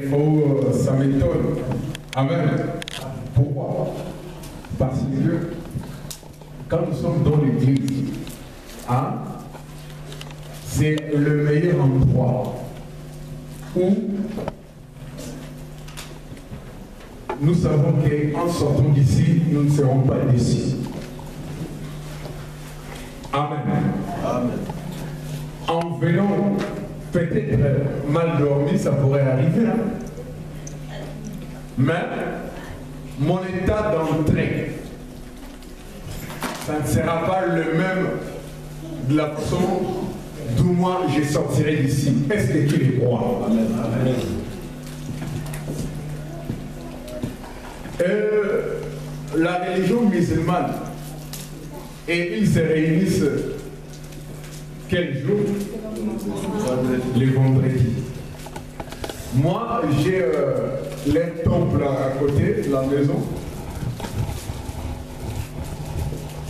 moi, ça m'étonne. Amen. Pourquoi? Parce que quand nous sommes dans l'église, hein, c'est le meilleur endroit où nous savons qu'en sortant d'ici, nous ne serons pas déçus. Amen. Amen. En venant peut-être mal dormi, ça pourrait arriver. Hein? Mais mon état d'entrée, ça ne sera pas le même de la façon d'où moi je sortirai d'ici. Est-ce que tu les crois? Amen. Amen. La religion musulmane, et ils se réunissent quel jour? Les vendredis. Moi, j'ai leur temple à côté de la maison.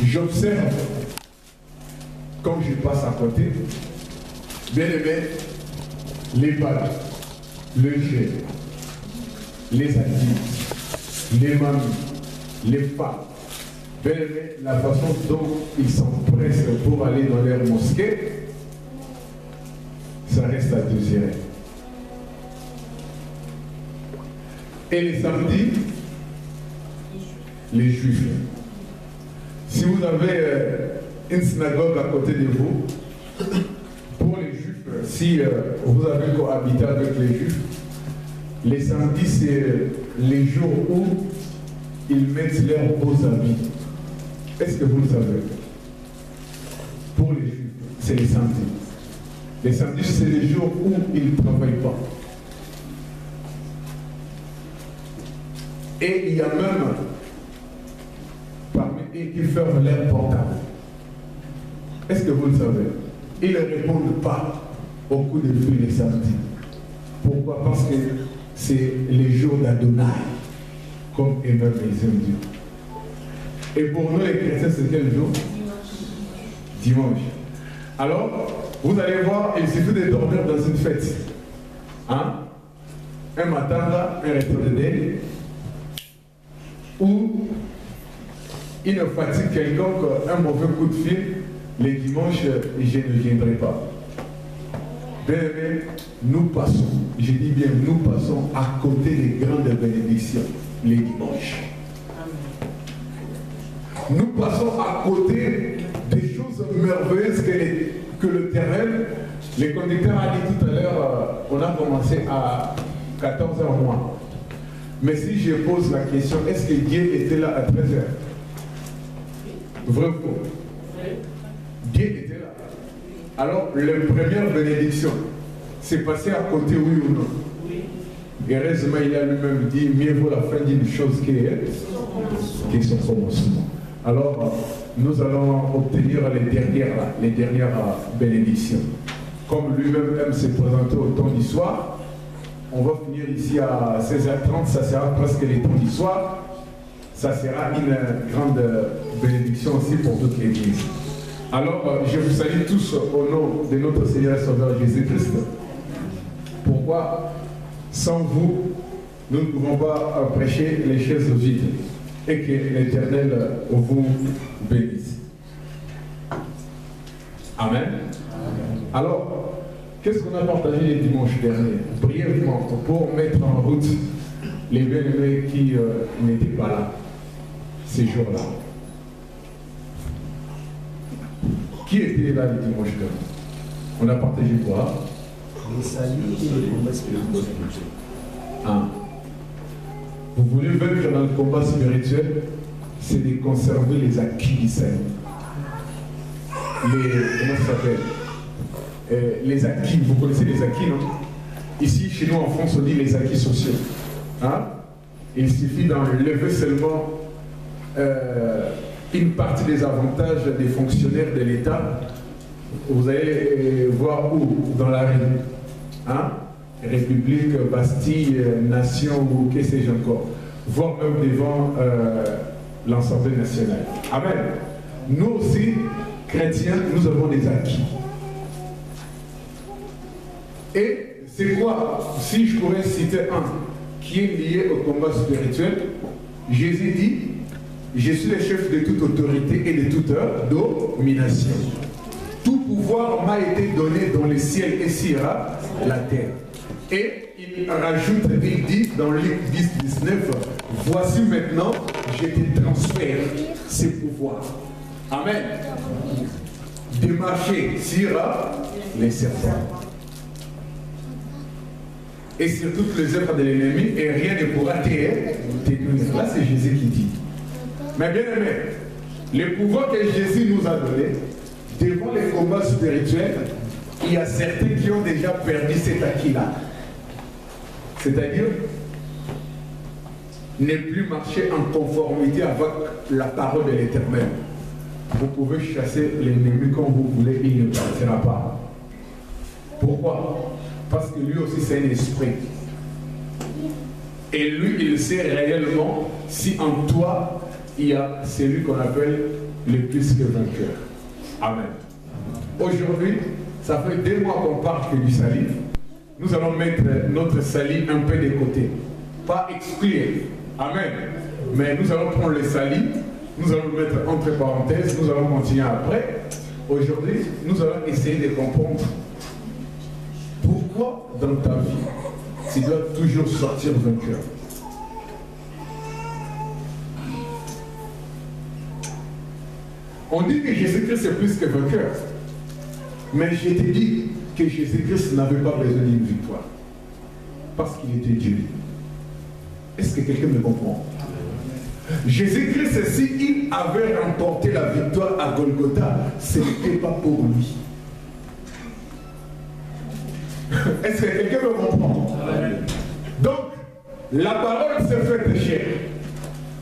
J'observe, quand je passe à côté, bien aimé, les badges, le jet, les adultes, les mamies, les femmes, bien aimé, la façon dont ils s'empressent pour aller dans leur mosquée, ça reste à désirer. Et les samedis, les juifs. Si vous avez une synagogue à côté de vous, pour les juifs, si vous avez cohabité avec les juifs, les samedis, c'est les jours où ils mettent leurs beaux habits. Est-ce que vous le savez? Pour les juifs, c'est les samedis. Les samedis, c'est les jours où ils ne travaillent pas. Et il y a même parmi eux qui ferment leur portable. Est-ce que vous le savez? Ils ne répondent pas au coup de fil les samedis. Pourquoi? Parce que c'est les jours d'Adonai, comme eux-mêmes les aiment Dieu. Et pour nous les chrétiens, c'est quel jour? Dimanche. Alors, vous allez voir, il suffit de dormir dans une fête. Hein? Un matin, là, un retour de deuil, où il ne fatigue quelconque un mauvais coup de fil, les dimanches, je ne viendrai pas. Bien aimé, nous passons, je dis bien, nous passons à côté des grandes bénédictions, les dimanches. Nous passons à côté des choses merveilleuses que le terrain, les conducteurs a dit tout à l'heure, on a commencé à 14h moins. Mais si je pose la question, est-ce que Dieu était là à 13h? Vrai ou faux? Dieu était là. Alors, la première bénédiction, c'est passé à côté, oui ou non? Heureusement, il a lui-même dit, mieux vaut la fin d'une chose que son commencement. Alors, nous allons obtenir les dernières bénédictions. Comme lui-même aime se présenter au temps du soir, on va finir ici à 16h30, ça sera presque les temps du soir. Ça sera une grande bénédiction aussi pour toute l'Église. Alors, je vous salue tous au nom de notre Seigneur et Sauveur Jésus-Christ. Pourquoi? Sans vous, nous ne pouvons pas prêcher les chaises vides. Et que l'Éternel vous bénisse. Amen. Amen. Alors, qu'est-ce qu'on a partagé les dimanches derniers? Brièvement, pour mettre en route les bien-aimés qui n'étaient pas là ces jours-là. Qui était là les dimanches derniers? On a partagé quoi? Les saluts et les combats spirituels. Ah. Vous voulez vaincre dans le combat spirituel, c'est de conserver les acquis du Seigneur. Comment ça s'appelle? Les acquis, vous connaissez les acquis, non? Ici, chez nous en France, on dit les acquis sociaux. Hein? Il suffit d'enlever seulement une partie des avantages des fonctionnaires de l'État. Vous allez voir où? Dans la rue. Hein? République, Bastille, Nation ou que sais-je encore, voire même devant l'Assemblée nationale. Amen. Nous aussi, chrétiens, nous avons des acquis. Et c'est quoi? Si je pourrais citer un qui est lié au combat spirituel, Jésus dit, je suis le chef de toute autorité et de toute domination. Tout pouvoir m'a été donné dans le ciel et sur la terre. Et il rajoute, il dit dans Luc 10, 19, voici maintenant, je te transfère ces pouvoirs. Amen. De marcher sur les serpents. Et sur toutes les œuvres de l'ennemi, et rien ne pourra te nuire. Là, c'est Jésus qui dit. Mais bien aimé, le pouvoir que Jésus nous a donné, devant les combats spirituels, il y a certains qui ont déjà perdu cet acquis-là. C'est-à-dire, ne plus marcher en conformité avec la parole de l'Éternel. Vous pouvez chasser l'ennemi comme vous voulez, il ne partira pas. Pourquoi? Parce que lui aussi c'est un esprit. Et lui, il sait réellement si en toi, il y a celui qu'on appelle le plus que vainqueur. Amen. Aujourd'hui, ça fait 2 mois qu'on parle que du salut. Nous allons mettre notre salut un peu de côté. Pas exclure. Amen. Mais nous allons prendre le salut, nous allons le mettre entre parenthèses, nous allons continuer après. Aujourd'hui, nous allons essayer de comprendre pourquoi dans ta vie, tu dois toujours sortir vainqueur. On dit que Jésus-Christ est plus que vainqueur. Mais je te dis que Jésus-Christ n'avait pas besoin d'une victoire. Parce qu'il était Dieu. Est-ce que quelqu'un me comprend? Jésus-Christ, s'il avait remporté la victoire à Golgotha, ce n'était pas pour lui. Est-ce que quelqu'un me comprend? Donc, la parole s'est faite chair.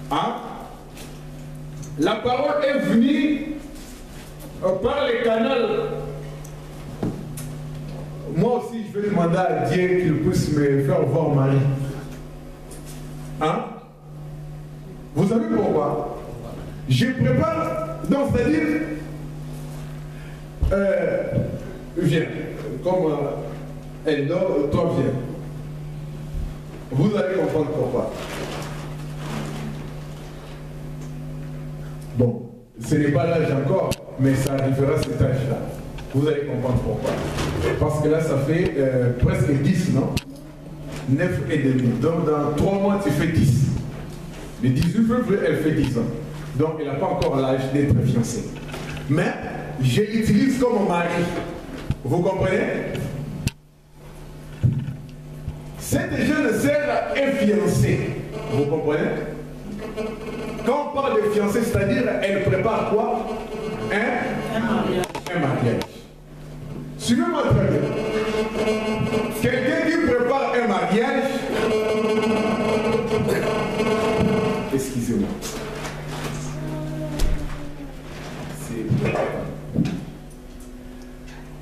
Hein? La parole est venue par les canaux. Moi aussi, je vais demander à Dieu qu'il puisse me faire voir Marie. Hein? Vous savez pourquoi? Je prépare, donc c'est-à-dire, viens, comme elle dort, toi viens. Vous allez comprendre pourquoi. Bon, ce n'est pas l'âge encore, mais ça arrivera à cet âge-là. Vous allez comprendre pourquoi. Parce que là, ça fait presque 10, non? 9 et demi. Donc, dans 3 mois, tu fais 10. Le 18 février, elle fait 10 ans. Donc, elle n'a pas encore l'âge d'être fiancée. Mais, je l'utilise comme mari. Vous comprenez? Cette jeune sœur est fiancée. Vous comprenez? Quand on parle de fiancée, c'est-à-dire, elle prépare quoi? Un mariage. Suivez-moi très bien. Quelqu'un qui prépare un mariage, excusez-moi.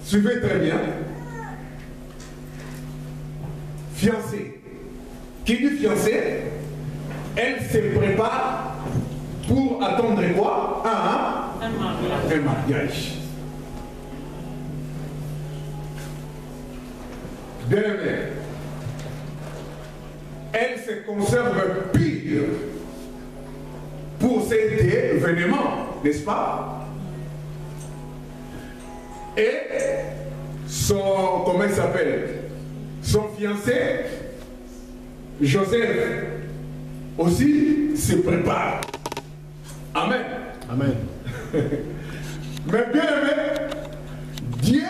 Suivez très bien. Fiancée. Qui dit fiancée? Elle se prépare pour attendre quoi? Un mariage. Bien aimé. Elle se conserve pire pour cet événement, n'est-ce pas? Et son, comment il s'appelle? Son fiancé, Joseph, aussi se prépare. Amen. Amen. Mais bien aimé, Dieu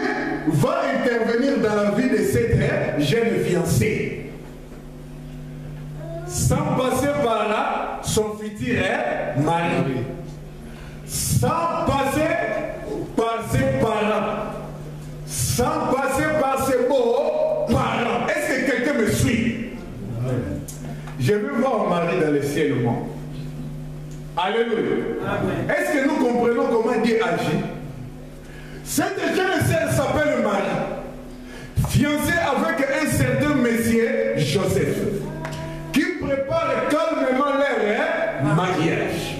va intervenir dans la vie de cette jeune fiancée. Sans passer par là, son futur mari. Sans passer par ses parents. Sans passer par ses beaux parents. Est-ce que quelqu'un me suit? Je veux voir Marie dans le ciel au monde. Alléluia. Est-ce que nous comprenons comment Dieu agit? Cette jeune sœur s'appelle Marie, fiancée avec un certain monsieur Joseph, qui prépare calmement leur mariage.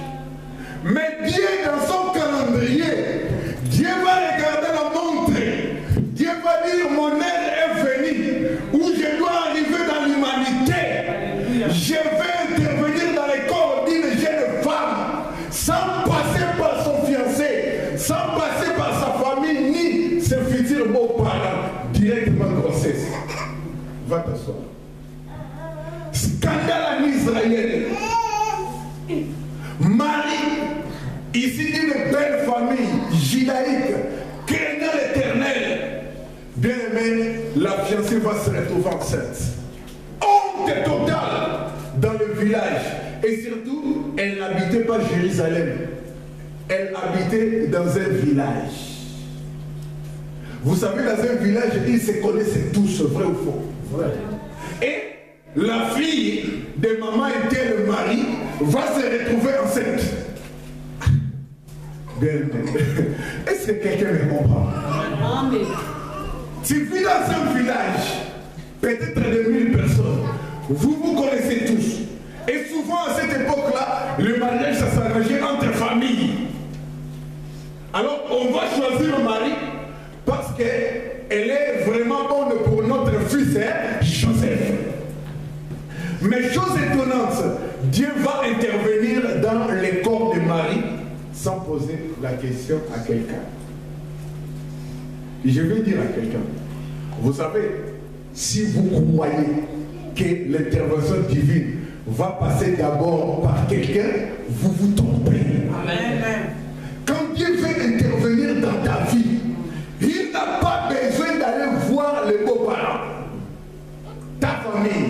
Mais Dieu, dans son calendrier, Dieu va regarder la montre. Dieu va dire, mon heure est venue, où se retrouver enceinte. Honte totale dans le village. Et surtout, elle n'habitait pas Jérusalem. Elle habitait dans un village. Vous savez, dans un village, ils se connaissaient tous, vrai ou faux. Ouais. Et la fille de maman était le mari va se retrouver enceinte. Est-ce que quelqu'un me comprend? Tu vis dans un village, peut-être de 1000 personnes, vous vous connaissez tous. Et souvent à cette époque-là, le mariage ça s'arrangeait entre familles. Alors on va choisir le mari parce qu'elle est vraiment bonne pour notre fils, Joseph. Mais chose étonnante, Dieu va intervenir dans les corps de Marie sans poser la question à quelqu'un. Je vais dire à quelqu'un, vous savez, si vous croyez que l'intervention divine va passer d'abord par quelqu'un, vous vous trompez. Amen. Quand Dieu veut intervenir dans ta vie, il n'a pas besoin d'aller voir les beaux-parents, ta famille,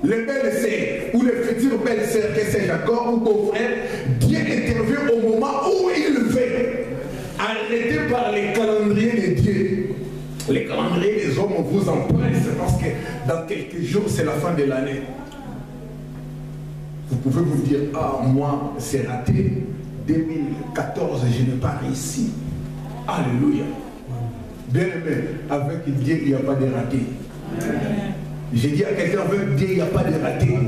les belles-sœurs ou les futures belles-sœurs, que c'est Jacob ou beau-frère. Dieu intervient au moment où il veut. Arrêtez par les calendriers de Dieu. Les calendriers des hommes vous en pressent parce que dans quelques jours, c'est la fin de l'année. Vous pouvez vous dire, ah, moi, c'est raté. 2014, je n'ai pas réussi. Alléluia. Bien aimé, avec Dieu, il n'y a pas de raté. J'ai dit à quelqu'un, avec Dieu, il n'y a pas de raté.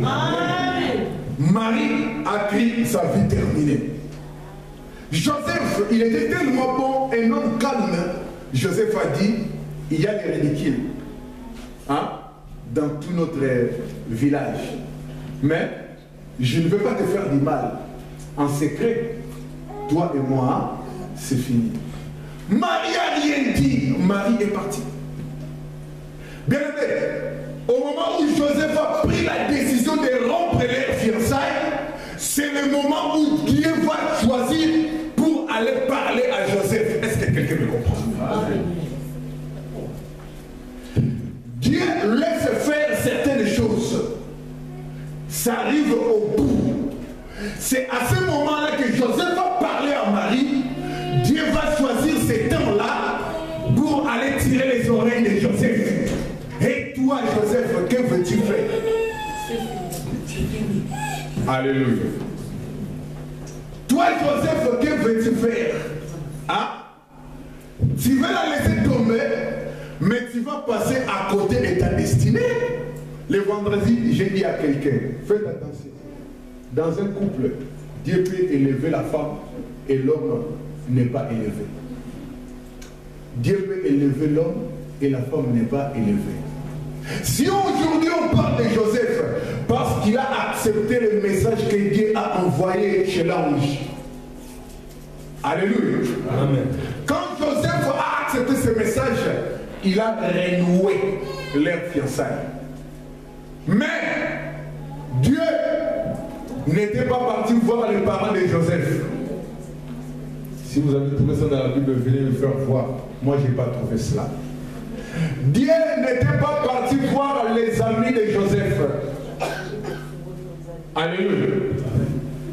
Marie a pris sa vie terminée. Joseph, il était tellement bon, un homme calme. Joseph a dit, il y a des ridicules dans tout notre village. Mais je ne veux pas te faire du mal. En secret, toi et moi, c'est fini. Marie n'a rien dit. Marie est partie. Bien aimé, au moment où Joseph a pris la décision de rompre les fiançailles, c'est le moment où Dieu va choisir pour aller parler à Joseph. Est-ce que quelqu'un me comprend? Dieu laisse faire certaines choses. Ça arrive au bout. C'est à ce moment-là que Joseph va parler à Marie. Dieu va choisir ces temps-là pour aller tirer les oreilles de Joseph. Et toi, Joseph, que veux-tu faire? Alléluia. Toi, Joseph, que veux-tu faire? Tu veux la laisser tomber, mais tu vas passer à côté de ta destinée. Le vendredi, j'ai dit à quelqu'un, faites attention. Dans un couple, Dieu peut élever la femme et l'homme n'est pas élevé. Dieu peut élever l'homme et la femme n'est pas élevée. Si aujourd'hui on parle de Joseph parce qu'il a accepté le message que Dieu a envoyé chez l'ange. Alléluia. Amen. Quand Joseph a accepté ce message, il a renoué leur fiançailles. Mais Dieu n'était pas parti voir les parents de Joseph. Si vous avez trouvé ça dans la Bible, venez me faire voir. Moi, je n'ai pas trouvé cela. Dieu n'était pas parti voir les amis de Joseph. Alléluia.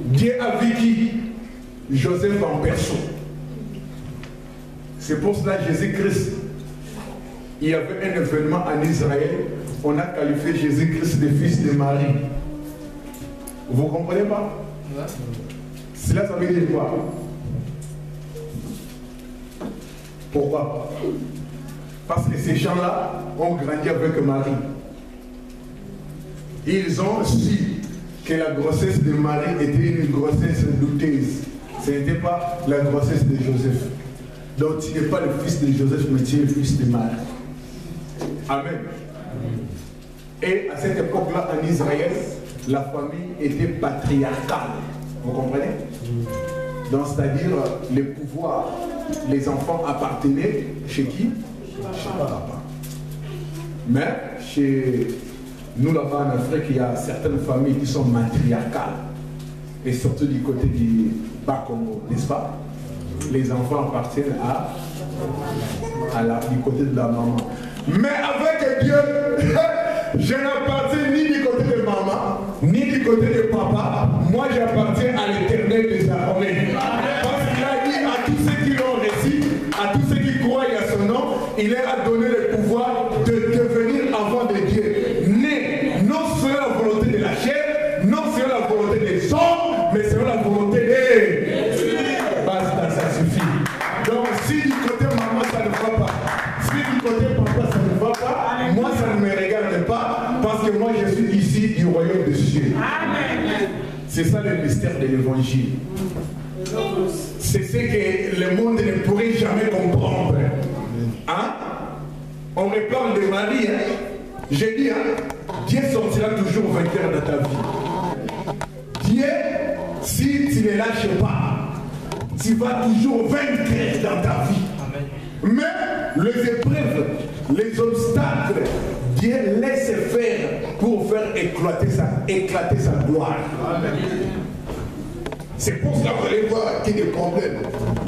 Dieu a vu qui? Joseph en personne. C'est pour cela que Jésus-Christ, il y avait un événement en Israël, on a qualifié Jésus-Christ de fils de Marie. Vous ne comprenez pas? Cela, ça veut dire quoi? Pourquoi? Parce que ces gens-là ont grandi avec Marie. Ils ont su que la grossesse de Marie était une grossesse douteuse. Ce n'était pas la grossesse de Joseph. Donc tu n'es pas le fils de Joseph, mais tu es le fils de Marie. Amen. Et à cette époque-là, en Israël, la famille était patriarcale. Vous comprenez? Donc c'est-à-dire les pouvoirs, les enfants appartenaient chez qui? Chez papa. Mais chez nous là-bas en Afrique, il y a certaines familles qui sont matriarcales. Et surtout du côté du Bas-Congo, n'est-ce pas? Les enfants appartiennent du côté de la maman. Mais avec Dieu, je n'appartiens ni du côté de maman, ni du côté de papa. Moi, j'appartiens à l'Éternel des armées. Parce qu'il a dit à tous ceux qui l'ont reçu, à tous ceux qui croient à son nom, il leur a donné le pouvoir de devenir enfants de Dieu. Né, non selon la volonté de la chair, non selon la volonté des hommes, mais selon la volonté de Dieu. Basta, ça suffit. Donc, si du côté maman, ça ne va pas, si du côté papa, ça ne va pas, moi, ça ne me regarde pas, parce que moi, je suis ici du royaume des cieux. C'est ça le mystère de l'évangile. C'est ce que le monde ne pourrait jamais comprendre. Hein? On reparle de Marie. Hein? J'ai dit, hein? Dieu sortira toujours vainqueur dans ta vie. Dieu, si tu ne lâches pas, tu vas toujours vaincre dans ta vie. Mais les épreuves, les obstacles, Dieu laisse faire pour faire éclater sa gloire. C'est pour cela que vous allez voir qu'il y a des problèmes.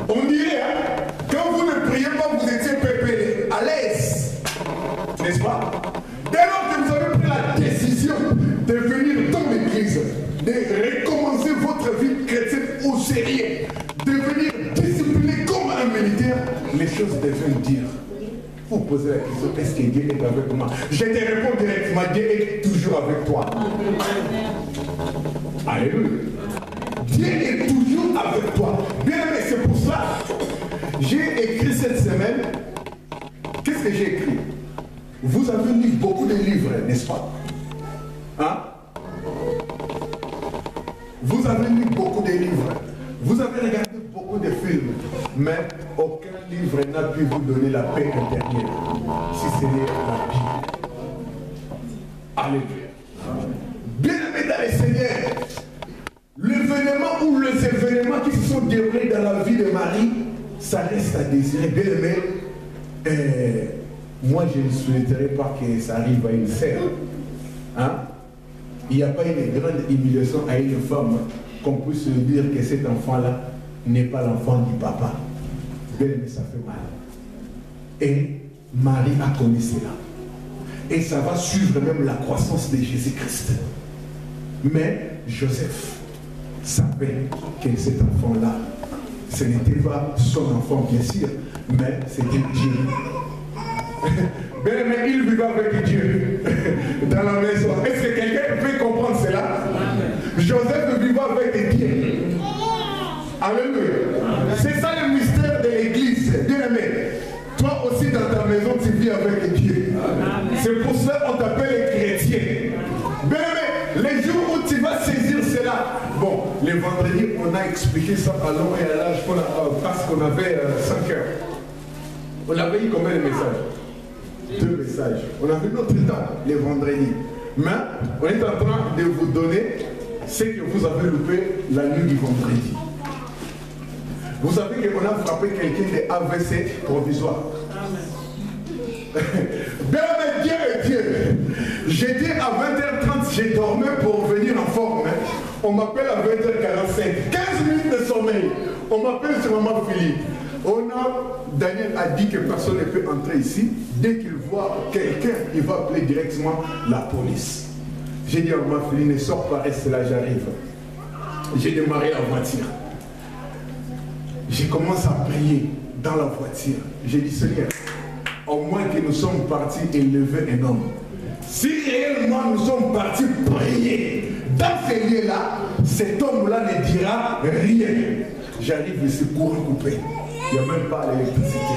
On dirait, hein, quand vous ne priez pas, vous étiez pépé, à l'aise. N'est-ce pas? Dès lors que vous avez pris la décision de venir dans l'église, de recommencer votre vie chrétienne au sérieux, de venir discipliner comme un militaire, les choses deviennent dures. Vous posez la question, est-ce que Dieu est avec moi? Je te réponds directement, Dieu est toujours avec toi. Alléluia. Dieu est toujours avec toi. Bien aimé, c'est pour ça j'ai écrit cette semaine. Qu'est-ce que j'ai écrit? Vous avez lu beaucoup de livres, n'est-ce pas? Hein? Vous avez lu beaucoup de livres. Vous avez regardé beaucoup de films. Mais aucun livre n'a pu vous donner la paix intérieure. Si ce n'est la Bible. Alléluia. Bien aimé dans le Seigneur, l'événement ou les événements qui se sont déroulés dans la vie de Marie, ça reste à désirer. Bien aimé, moi je ne souhaiterais pas que ça arrive à une sœur. Hein? Il n'y a pas une grande humiliation à une femme qu'on puisse dire que cet enfant-là n'est pas l'enfant du papa. Bien aimé, ça fait mal. Et Marie a connu cela. Et ça va suivre même la croissance de Jésus-Christ. Mais Joseph savait que cet enfant-là, ce n'était pas son enfant, bien sûr, mais c'était Dieu. Bien aimé, il vivait avec Dieu dans la maison. Est-ce que quelqu'un peut comprendre cela? Joseph vivait avec Dieu. Alléluia. C'est ça le mystère de l'église. Bien aimé, toi aussi dans ta maison, tu vis avec Dieu. C'est pour cela qu'on t'appelle chrétien. Bien aimé, les jours où tu vas saisir cela. Bon, les vendredis, on a expliqué ça à long et à large parce qu'on avait 5 heures. On avait eu combien de messages? 2 messages. On avait notre temps, les vendredis. Mais on est en train de vous donner ce que vous avez loupé la nuit du vendredi. Vous savez qu'on a frappé quelqu'un de AVC provisoire. Bien mais Dieu est Dieu. J'étais à 20h30, j'ai dormi pour venir en forme. On m'appelle à 20h45. 15 minutes de sommeil. On m'appelle sur maman Philippe. Daniel a dit que personne ne peut entrer ici. Dès qu'il voit quelqu'un, il va appeler directement la police. J'ai dit à maman Philippe, ne sors pas, reste là, j'arrive. J'ai démarré la voiture. J'ai commencé à prier dans la voiture. J'ai dit, Seigneur, au moins que nous sommes partis élever un homme. Si réellement nous sommes partis prier dans ces lieux-là, cet homme-là ne dira rien. J'arrive ici, courant coupé. Il n'y a même pas l'électricité.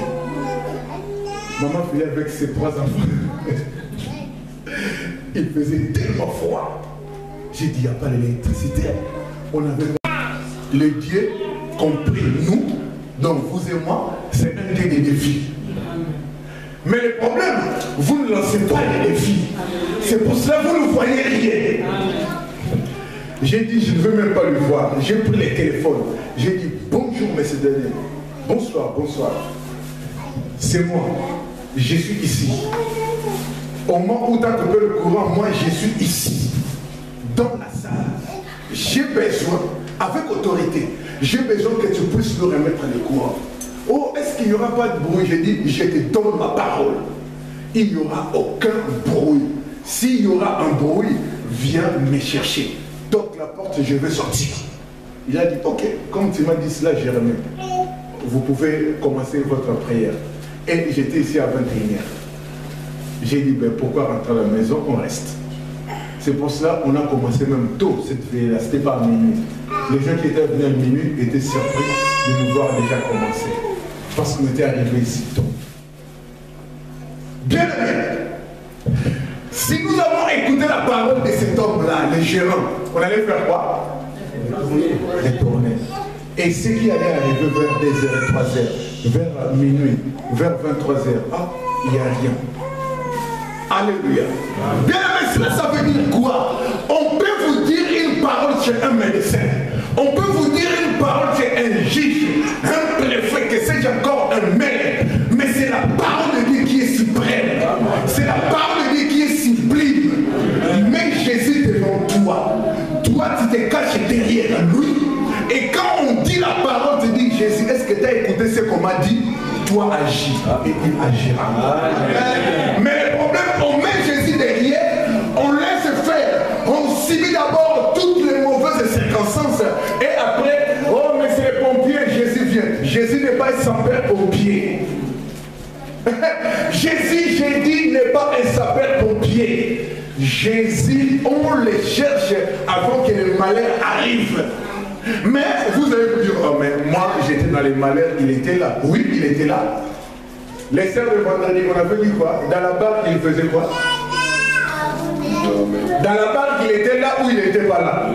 Maman filait avec ses 3 enfants. Il faisait tellement froid. J'ai dit, il n'y a pas l'électricité. On avait le Dieu compris nous, donc vous et moi, c'est un des défis. Mais le problème, vous ne lancez pas les défis. C'est pour cela que vous ne voyez rien. J'ai dit, je ne veux même pas le voir. J'ai pris les téléphones. J'ai dit, bonjour, monsieur Daniel. Bonsoir, bonsoir. C'est moi. Je suis ici. Au moment où tu as coupé le courant, moi, je suis ici. Dans la salle. J'ai besoin, avec autorité, j'ai besoin que tu puisses nous remettre le courant. Oh, est-ce qu'il n'y aura pas de bruit? J'ai dit, je te donne ma parole. il n'y aura aucun bruit. S'il y aura un bruit, viens me chercher. Toque la porte, je vais sortir. Il a dit, ok, comme tu m'as dit cela, Jérémie, vous pouvez commencer votre prière. Et j'étais ici à 21h. J'ai dit, ben, pourquoi rentrer à la maison, on reste. C'est pour cela qu'on a commencé même tôt cette veille-là, ce n'était pas à minuit. Les gens qui étaient venus à minuit étaient surpris de nous voir déjà commencer. Parce qu'on était arrivés ici tôt. Bien aimé, si nous avons écouté la parole de cet homme-là, le gérant, on allait faire quoi? Retourner. Et ce qui allait arriver vers 2h et 3h, vers minuit, vers 23h, ah, il n'y a rien. Alléluia. Bien aimé, cela, ça veut dire quoi? On peut vous dire une parole chez un médecin. On peut vous dire une parole chez un juge, un préfet, que c'est encore un maire. Mais c'est la parole de Dieu qui est suprême. C'est la parole de Dieu qui est sublime. Mets Jésus devant toi. Toi, tu te caches derrière lui. Et quand on dit la parole, tu dis Jésus, est-ce que tu as écouté ce qu'on m'a dit? Toi, agis. Et il agira. Mais le problème, on met Jésus derrière, on laisse faire. On subit d'abord toutes les mauvaises circonstances. Et après, oh, mais c'est les pompiers, Jésus vient. Jésus n'est pas un sapeur-pompier. Jésus, j'ai dit, n'est pas un sapeur-pompier. Jésus, on le cherche avant que le malheur arrive. Mais vous allez vous dire, oh mais moi j'étais dans les malheurs, il était là. Oui, il était là. Les sœurs de vendredi, on avait dit quoi? Dans la barque, il faisait quoi? Dans la barque, il était là ou il n'était pas là?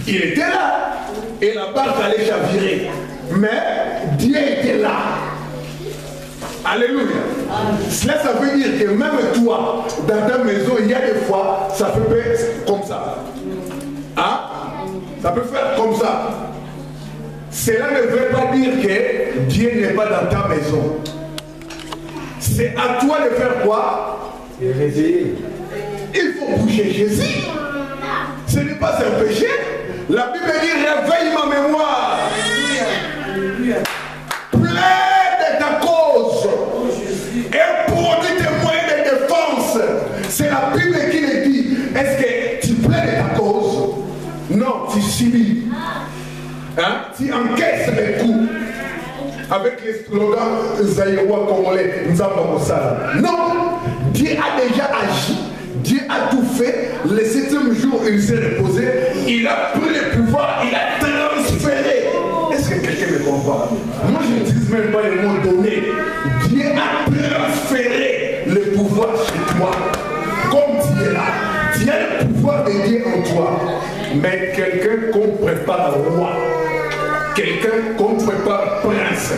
Il était là. Et la barque allait chavirer. Mais Dieu était là. Alléluia. Cela, ça veut dire que même toi, dans ta maison, il y a des fois, ça peut faire comme ça. Hein? Ça peut faire comme ça. Cela ne veut pas dire que Dieu n'est pas dans ta maison. C'est à toi de faire quoi? Réveiller. Il faut bouger Jésus. Ce n'est pas un péché. La Bible dit réveille ma mémoire. Plaide ta cause. Et produis tes moyens de défense. C'est la Bible qui le dit. Est-ce que tu plaides ta cause? Non, tu subis. Hein? Tu encaisses les coups. Avec les slogans zaïrois congolais, non, Dieu a déjà agi. Dieu a tout fait. Le 7e jour, il s'est reposé. Il a pris le pouvoir. Il a transféré. Est-ce que quelqu'un me comprend? Moi, je n'utilise même pas le mot donné. Dieu a transféré le pouvoir chez toi. Comme tu es là. Tu as le pouvoir de Dieu en toi. Mais quelqu'un qu'on prépare roi. Quelqu'un qu'on prépare prince.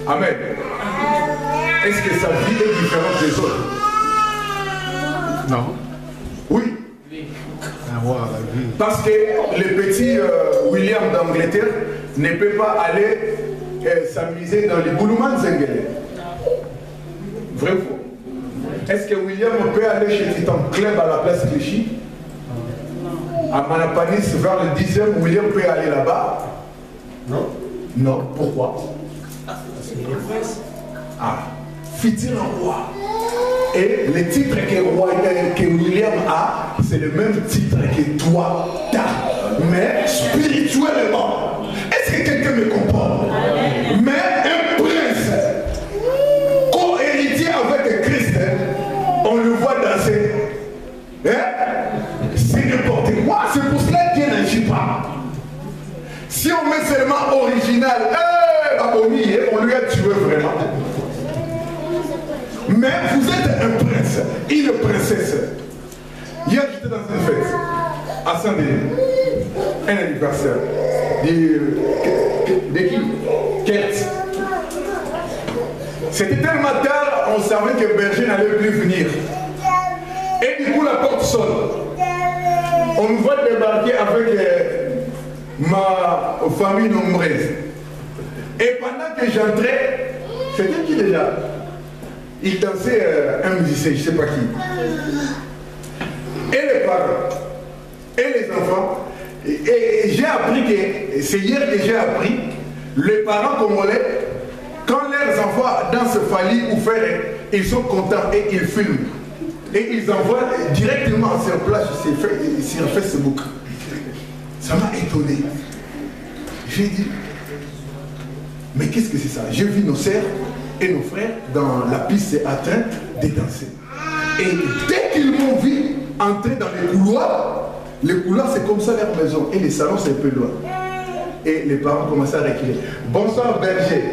Amen. Est-ce que sa vie est différente des autres? Non. Oui. Parce que le petit William d'Angleterre ne peut pas aller s'amuser dans les Boulouman Zengele. Vrai ou faux? Est-ce que William peut aller chez Titan Club à la place Clichy? À Manapanis, vers le 10e, William peut aller là-bas? Non. Non. Pourquoi? Ah. Fit-il un roi? Et le titre que William a, c'est le même titre que toi t'as. Mais spirituellement. Est-ce que quelqu'un me comprend? Mais un prince, co-héritier avec Christ, on le voit danser. C'est n'importe quoi. C'est pour cela que Dieu n'agit pas. Si on met seulement original, on lui a tué vraiment. Mais vous êtes un prince, une princesse. Hier, j'étais dans une fête à Saint-Denis, un anniversaire de qui? Kert. C'était tellement tard, on savait que Berger n'allait plus venir. Et du coup, la porte sonne. On nous voit débarquer avec ma famille nombreuse. Et pendant que j'entrais, c'était qui déjà? Il dansait un musicien, je ne sais pas qui. Et les parents, et les enfants. Et j'ai appris que, c'est hier que j'ai appris, les parents congolais, quand leur leurs enfants dans ce fali ou faire, ils sont contents et ils filment. Et ils envoient directement sur place sur Facebook. Ça m'a étonné. J'ai dit, mais qu'est-ce que c'est ça? J'ai vu nos sœurs et nos frères dans la piste en train de danser. Et dès qu'ils m'ont vu entrer dans les couloirs c'est comme ça leur maison. Et les salons c'est un peu loin. Et les parents commençaient à reculer. Bonsoir berger.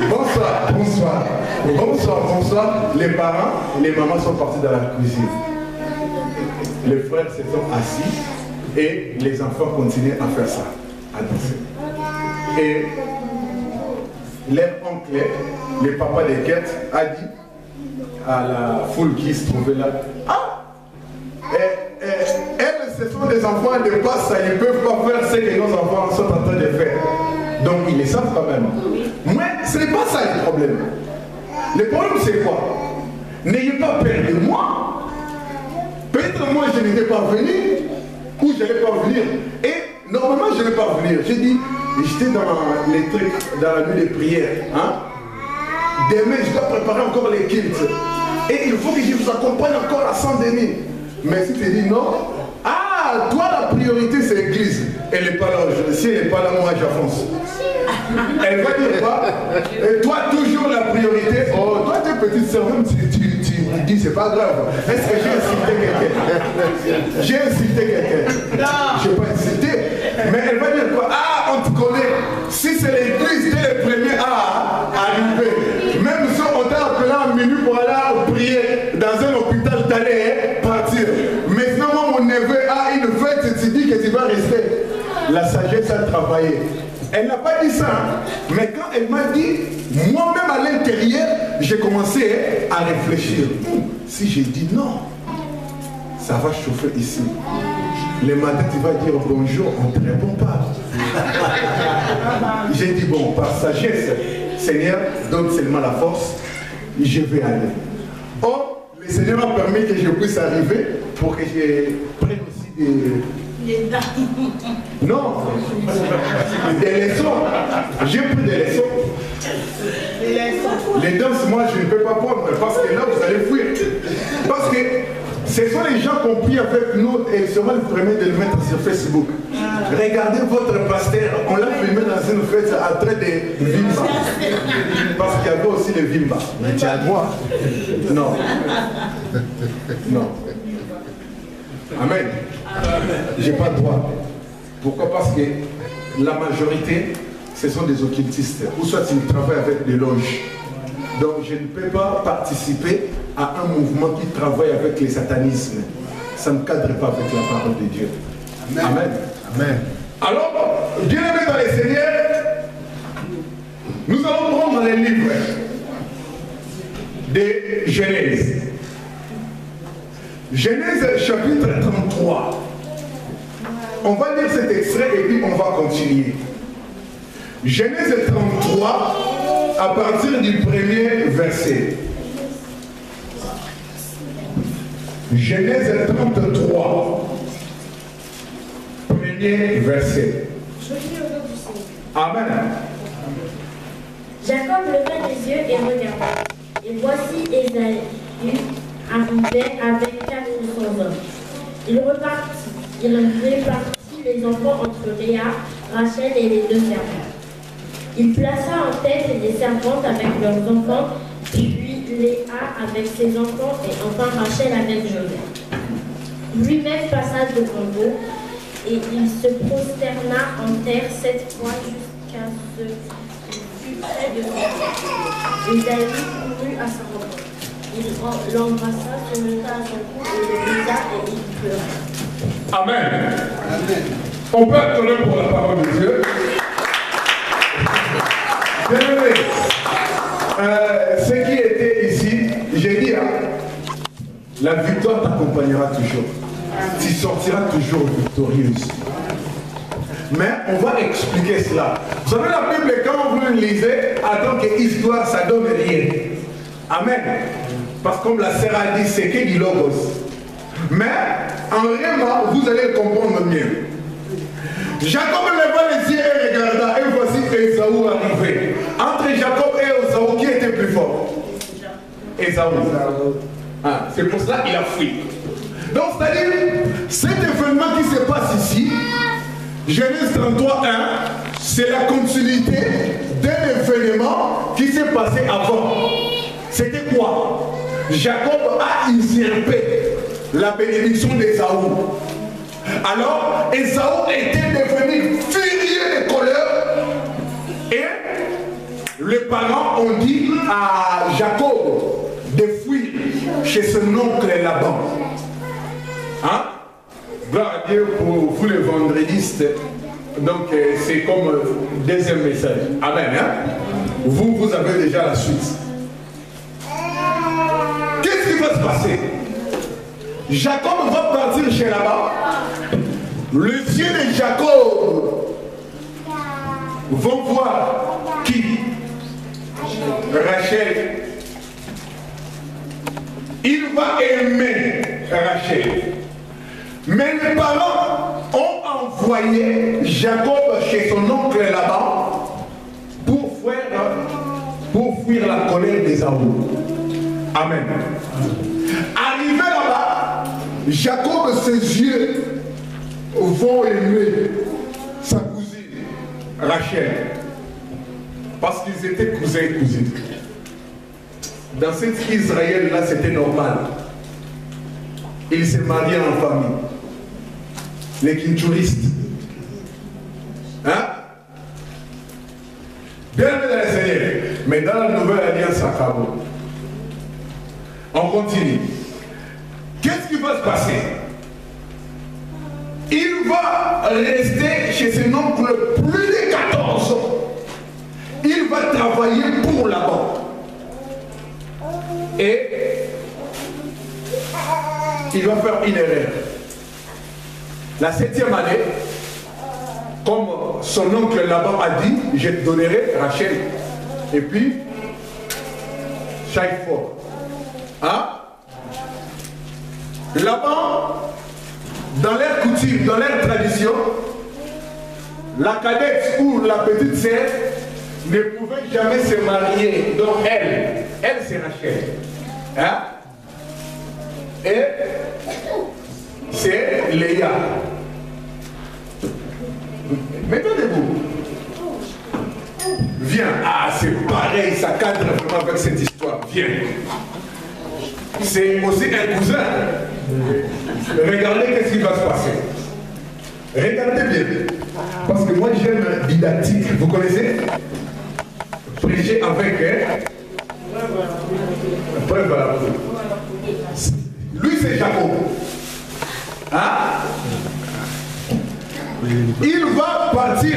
Bonsoir, bonsoir. Bonsoir, bonsoir. Les parents, les mamans sont partis dans la cuisine. Les frères se sont assis et les enfants continuaient à faire ça, à danser. Et leur oncle, le papa des quêtes, a dit à la foule qui se trouvait là, ah, elles, ce sont des enfants de passe, ils ne peuvent pas faire ce que nos enfants sont en train de faire. Donc ils le savent quand même. Mais ce n'est pas ça le problème. Le problème c'est quoi? N'ayez pas peur de moi. Peut-être moi je n'étais pas venu, ou je n'allais pas venir. Et normalement je n'allais pas venir. J'ai dit, j'étais dans les trucs, dans la nuit de prière. Hein? Demain je dois préparer encore les kilts. Et il faut que je vous accompagne encore à Saint-Denis. Mais si tu dis non, ah, toi la priorité c'est l'église. Elle n'est pas là. Si elle n'est pas là, moi j'avance. Elle va dire quoi? Et toi toujours la priorité. Oh, toi tes petites sœurs, même tu dis c'est pas grave. Est-ce que j'ai insulté quelqu'un? J'ai insulté quelqu'un? Non. Je n'ai pas insulté. Mais elle va dire quoi? Ah, on te connaît. Si c'est l'église, t'es le premier à arriver. Même si on t'a appelé en minute pour aller prier dans un hôpital, t'allais partir. Mais sinon, mon neveu a une fête, tu dis que tu vas rester. La sagesse a travaillé. Elle n'a pas dit ça, mais quand elle m'a dit, moi-même à l'intérieur, j'ai commencé à réfléchir. Si j'ai dit non, ça va chauffer ici. Le matin, tu vas dire bonjour, on ne te répond pas. J'ai dit bon, par sagesse, Seigneur, donne seulement la force, je vais aller. Or, le Seigneur a permis que je puisse arriver pour que je prenne aussi des... Non, des leçons. J'ai pris des leçons. Les danses, moi, je ne peux pas prendre parce que là, vous allez fuir. Parce que ce sont les gens qui ont pris avec nous et seront les premiers de le mettre sur Facebook. Regardez votre pasteur, on l'a filmé dans une fête en train de Vimba. Parce qu'il y avait aussi le Vimba. Mais tu as droit. Non. Non. Amen. J'ai pas le droit. Pourquoi? Parce que la majorité, ce sont des occultistes. Ou soit ils travaillent avec des loges. Donc je ne peux pas participer à un mouvement qui travaille avec le satanisme. Ça ne cadre pas avec la parole de Dieu. Amen. Amen. Amen. Alors, bien aimé dans les Seigneurs, nous allons prendre les livres de Genèse. Genèse chapitre 33. On va lire cet extrait et puis on va continuer. Genèse 33 à partir du premier verset. Genèse 33, premier verset. Amen. Jacob leva les yeux et regarda. Et voici Ésaü arrivait avec 400 hommes. Il répartit les enfants entre Léa, Rachel et les deux servantes. Il plaça en tête les servantes avec leurs enfants, puis Léa avec ses enfants et enfin Rachel avec Joseph. Lui-même passa devant eux et il se prosterna en terre 7 fois jusqu'à ce qu'il fût près de lui. Ésaü courut à sa rencontre. Il l'embrassa, se monta à son cou et le baisa et il pleura. Amen. Amen. On peut attendre pour la parole de Dieu. Bien-aimé, ce qui était ici, j'ai dit, la victoire t'accompagnera toujours. Tu sortiras toujours victorieuse. Mais on va expliquer cela. Vous savez, la Bible, quand vous lisez, en tant qu'histoire, ça donne rien. Amen. Parce que comme la sœur a dit, c'est que du logos. Mais en réellement, vous allez le comprendre mieux. Jacob leva les yeux et regarda, et voici Esaü arrivé. Entre Jacob et Ésaü. Ah, c'est pour cela qu'il a fui. Donc, c'est-à-dire, cet événement qui se passe ici, Genèse 33, 1, c'est la continuité d'un événement qui s'est passé avant. C'était quoi? Jacob a usurpé la bénédiction d'Ésaü. Alors, Ésaü était devenu furieux de colère et les parents ont dit à Jacob de fuir chez son oncle Laban. Hein? Gloire à Dieu pour vous les vendredistes. Donc c'est comme deuxième message. Amen. Hein? Vous avez déjà la suite. Qu'est-ce qui va se passer? Jacob va partir chez Laban. Les yeux de Jacob vont voir qui? Rachel. Il va aimer Rachel. Mais les parents ont envoyé Jacob chez son oncle Laban pour fuir la colère d'Ésaü. Amen. Arrivé là-bas, Jacob, ses yeux vont aimer sa cousine Rachel. Parce qu'ils étaient cousins et cousines. Dans cet Israël-là, c'était normal. Ils se mariaient en famille. Les kinturistes. Hein? Bien aimé dans les Seigneurs. Mais dans la nouvelle alliance à Cabo, on continue. Qu'est-ce qui va se passer? Il va rester chez son oncle plus de 14 ans. Il va travailler pour Laban. Et il va faire une erreur. La 7e année, comme son oncle Laban a dit, je te donnerai Rachel. Et puis, chaque fois. Hein? Laban, dans leur coutume, dans leur tradition, la cadette ou la petite sœur ne pouvait jamais se marier. Donc elle c'est Rachel. Hein? Et c'est Léa. Mettez-vous. Viens. Ah, c'est pareil, ça cadre vraiment avec cette histoire. Viens. C'est aussi un cousin. Regardez qu'est-ce qui va se passer. Regardez bien. Parce que moi j'aime didactique. Vous connaissez? Prêcher avec preuve à la preuve. Lui c'est Jacob. Hein? Il va partir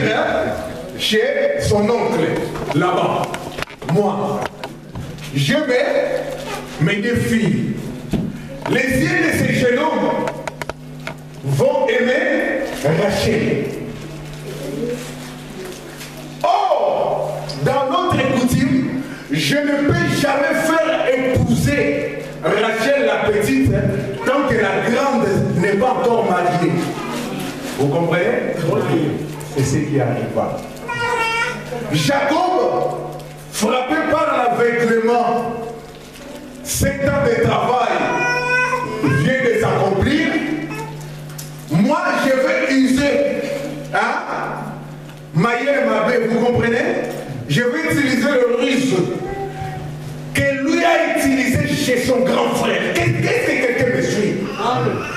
chez son oncle là-bas. Moi, je mets mes deux filles. Les yeux de ces jeunes hommes vont aimer Rachel. Or, dans notre coutume, je ne peux jamais faire épouser Rachel la petite tant que la grande n'est pas encore mariée. Vous comprenez? C'est ce qui arriva. Jacob, frappé par l'aveuglement, 7 ans de travail vient de s'accomplir. Moi, je vais user Maïe Mabé, vous comprenez? Je vais utiliser le ruse que lui a utilisé chez son grand frère. Qu'est-ce que quelqu'un me suit?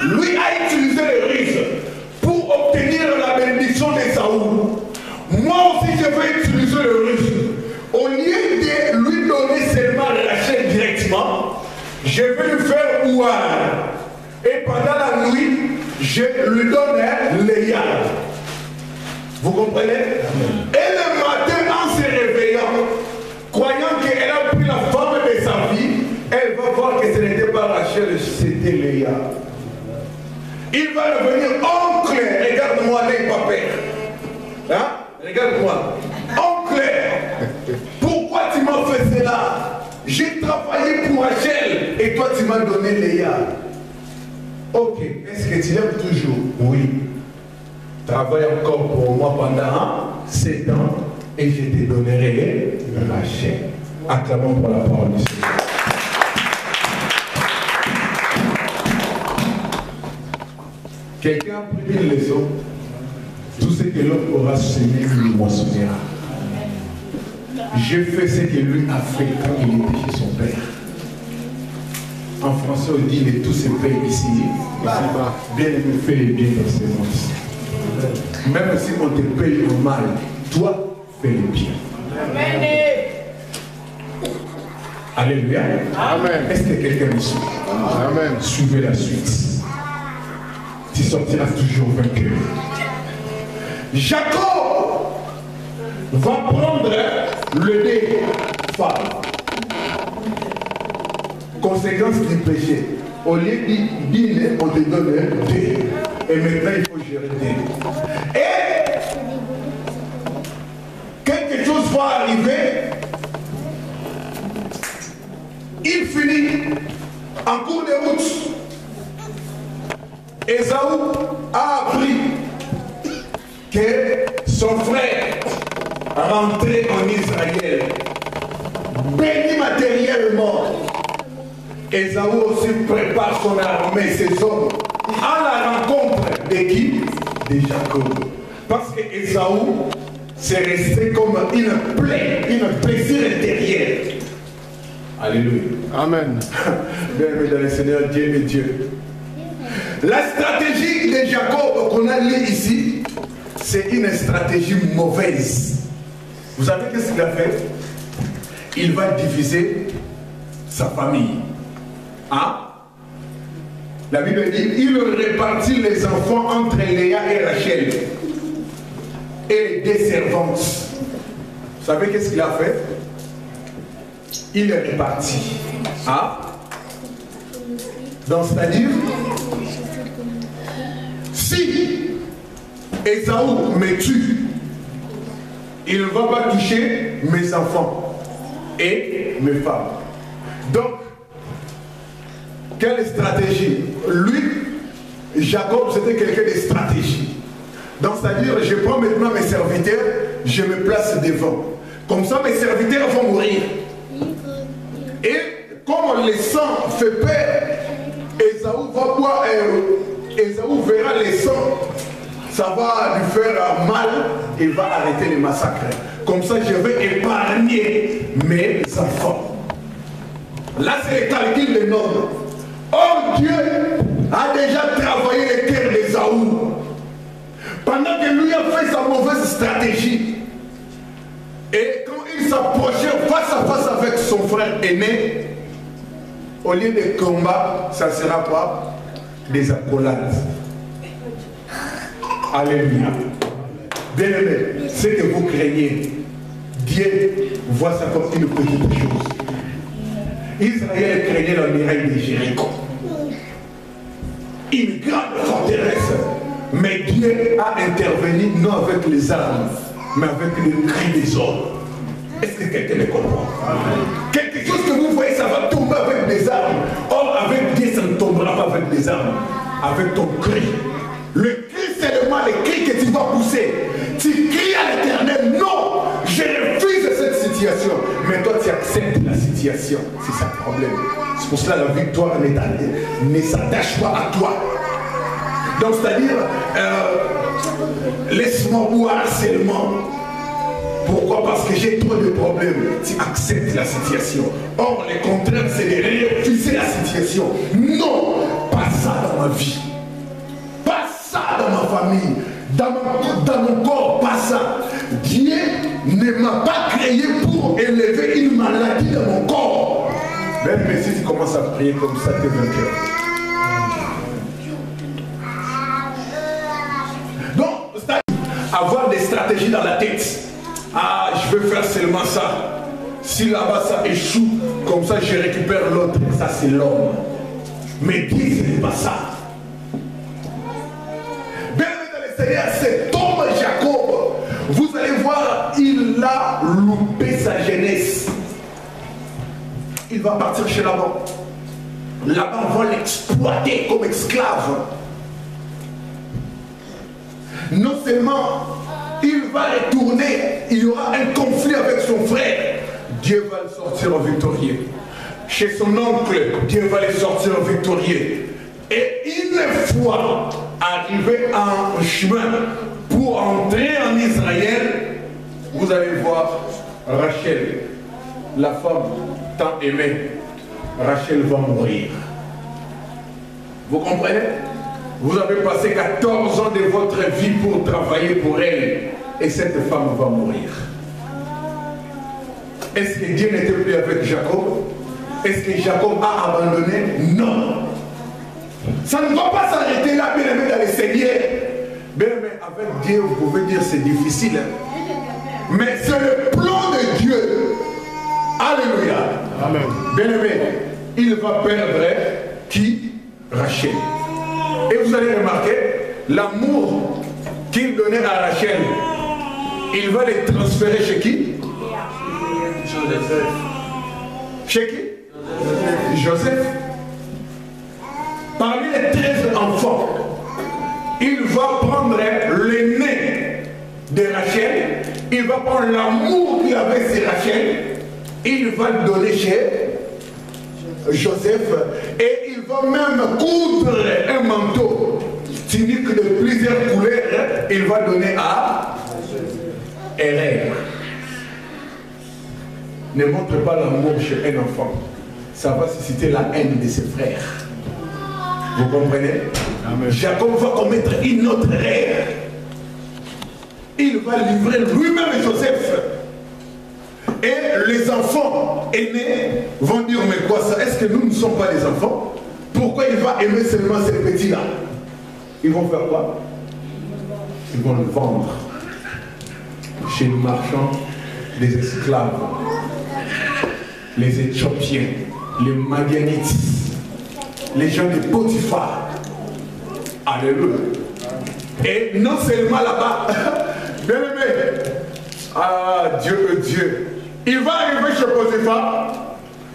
Lui a utilisé le ruse pour obtenir la bénédiction d'Ésaü. Moi aussi, je vais utiliser le ruse. Au lieu de lui donner seulement Rachel directement, je vais lui faire ouar. Et pendant la nuit, je lui donne Léa. Vous comprenez? Et le matin, en se réveillant, croyant qu'elle a pris la femme de sa vie, elle va voir que ce n'était pas Rachel, c'était Léa. Il va devenir oncle. Regarde-moi, n'est pas père. Hein? Regarde-moi. Oncle, pourquoi tu m'as fait cela? J'ai travaillé pour Rachel et toi tu m'as donné Léa. Ok, est-ce que tu l'aimes toujours? Oui. Travaille encore pour moi pendant 7 ans et je te donnerai Rachel. Acclamons pour la parole du Seigneur. Quelqu'un a pris une leçon. Tout ce que l'homme aura semé, lui moissonnera. J'ai fait ce que lui a fait quand il était chez son père. En français, on dit les tous se payent ici. Bien aimé, fais les biens dans ces mondes. Même si on te paye le mal, toi, fais les biens. Amen. Alléluia. Amen. Est-ce que quelqu'un me suit? Amen. Suivez la suite. Tu sortiras toujours vainqueur. Jacob va prendre le dé femme. Conséquence du péché. Au lieu de dîner, on te donne un dé. Et maintenant, il faut gérer le dé. Et quelque chose va arriver. Il finit en cours de route. Ésaü a appris que son frère rentrait en Israël, béni matériellement. Ésaü aussi prépare son armée, ses hommes, à la rencontre de qui? De Jacob. Parce que Ésaü c'est resté comme une plaie, une blessure intérieure. Alléluia. Amen. Bienvenue dans le Seigneur, Dieu est Dieu. La stratégie de Jacob qu'on a lu ici, c'est une stratégie mauvaise. Vous savez qu'est-ce qu'il a fait? Il va diviser sa famille. Hein? La Bible dit, il répartit les enfants entre Léa et Rachel et des servantes. Vous savez qu'est-ce qu'il a fait? Il est réparti. Hein? Donc, c'est-à-dire, si Ésaü me tue, il ne va pas toucher mes enfants et mes femmes. Donc, quelle stratégie? Lui, Jacob, c'était quelqu'un de stratégie. Donc, c'est-à-dire, je prends maintenant mes serviteurs, je me place devant. Comme ça, mes serviteurs vont mourir. Et comme le sang fait peur, Ésaü va boire, Ésaü verra le sang, ça va lui faire mal et va arrêter le massacre. Comme ça, je vais épargner mes enfants. Là, c'est le calcul de l'homme. Or, Dieu a déjà travaillé le cœur d'Ésaü. Pendant que lui a fait sa mauvaise stratégie. Et quand il s'approchait face à face avec son frère aîné, au lieu de combat, ça sera quoi? Des accolades. Alléluia. Bien-aimé, ce que vous craignez, Dieu voit ça comme une petite chose. Israël craignait la muraille de Jéricho. Une grande forteresse. Mais Dieu a intervenu non avec les armes, mais avec le cri des hommes. Est-ce que quelqu'un le comprend? Quelque chose que vous voyez, ça va tomber avec des armes. Or, avec Dieu, ça ne tombera pas avec des armes. Avec ton cri. Le cri, c'est seulement le cri que tu vas pousser. Tu cries à l'Éternel, non, je refuse cette situation. Mais toi, tu acceptes la situation. C'est ça le problème. C'est pour cela que la victoire ne s'attache pas à toi. Donc, c'est-à-dire, laisse-moi boire seulement. Pourquoi? Parce que j'ai trop de problèmes. Tu acceptes la situation. Or, le contraire, c'est de refuser la situation. Non, pas ça dans ma vie. Pas ça dans ma famille. Dans mon corps, pas ça. Dieu ne m'a pas créé pour élever une maladie dans mon corps. Même si tu commences à prier comme ça, tu es vainqueur. Avoir des stratégies dans la tête. Ah, je veux faire seulement ça. Si là-bas ça échoue, comme ça je récupère l'autre. Ça c'est l'homme. Mais Dieu, ce n'est pas ça. Bien dans le Seigneur, cet homme Jacob, vous allez voir, il a loupé sa jeunesse. Il va partir chez Laban. Laban va l'exploiter comme esclave. Non seulement il va retourner, il y aura un conflit avec son frère, Dieu va le sortir en victorieux. Chez son oncle, Dieu va le sortir en victorieux. Et une fois arrivé trouver un chemin pour entrer en Israël, vous allez voir Rachel, la femme tant aimée. Rachel va mourir. Vous comprenez? Vous avez passé 14 ans de votre vie pour travailler pour elle. Et cette femme va mourir. Est-ce que Dieu n'était plus avec Jacob? Est-ce que Jacob a abandonné? Non. Ça ne va pas s'arrêter là, bien aimé, dans le Seigneur. Bien aimé, avec Dieu, vous pouvez dire c'est difficile. Hein? Mais c'est le plan de Dieu. Alléluia. Amen. Bien aimé, il va perdre qui? Rachel. Et vous allez remarquer, l'amour qu'il donnait à Rachel, il va les transférer chez qui? Joseph. Chez qui? Joseph. Parmi les 13 enfants, il va prendre l'aîné de Rachel, il va prendre l'amour qu'il avait sur Rachel, il va le donner chez Joseph, et il va même coudre un manteau tunique de plusieurs couleurs, il va donner à Hérène. Ne montre pas l'amour chez un enfant, ça va susciter la haine de ses frères. Vous comprenez? Amen. Jacob va commettre une autre erreur. Il va livrer lui-même Joseph. Et les enfants aînés vont dire, mais quoi ça? Est-ce que nous ne sommes pas des enfants? Pourquoi il va aimer seulement ces petits-là? Ils vont faire quoi? Ils vont le vendre chez le marchand des esclaves, les Éthiopiens, les Madianites, les gens de Potiphar. Alléluia. Et non seulement là-bas, bien aimé, ah Dieu, Dieu, il va arriver chez Potiphar,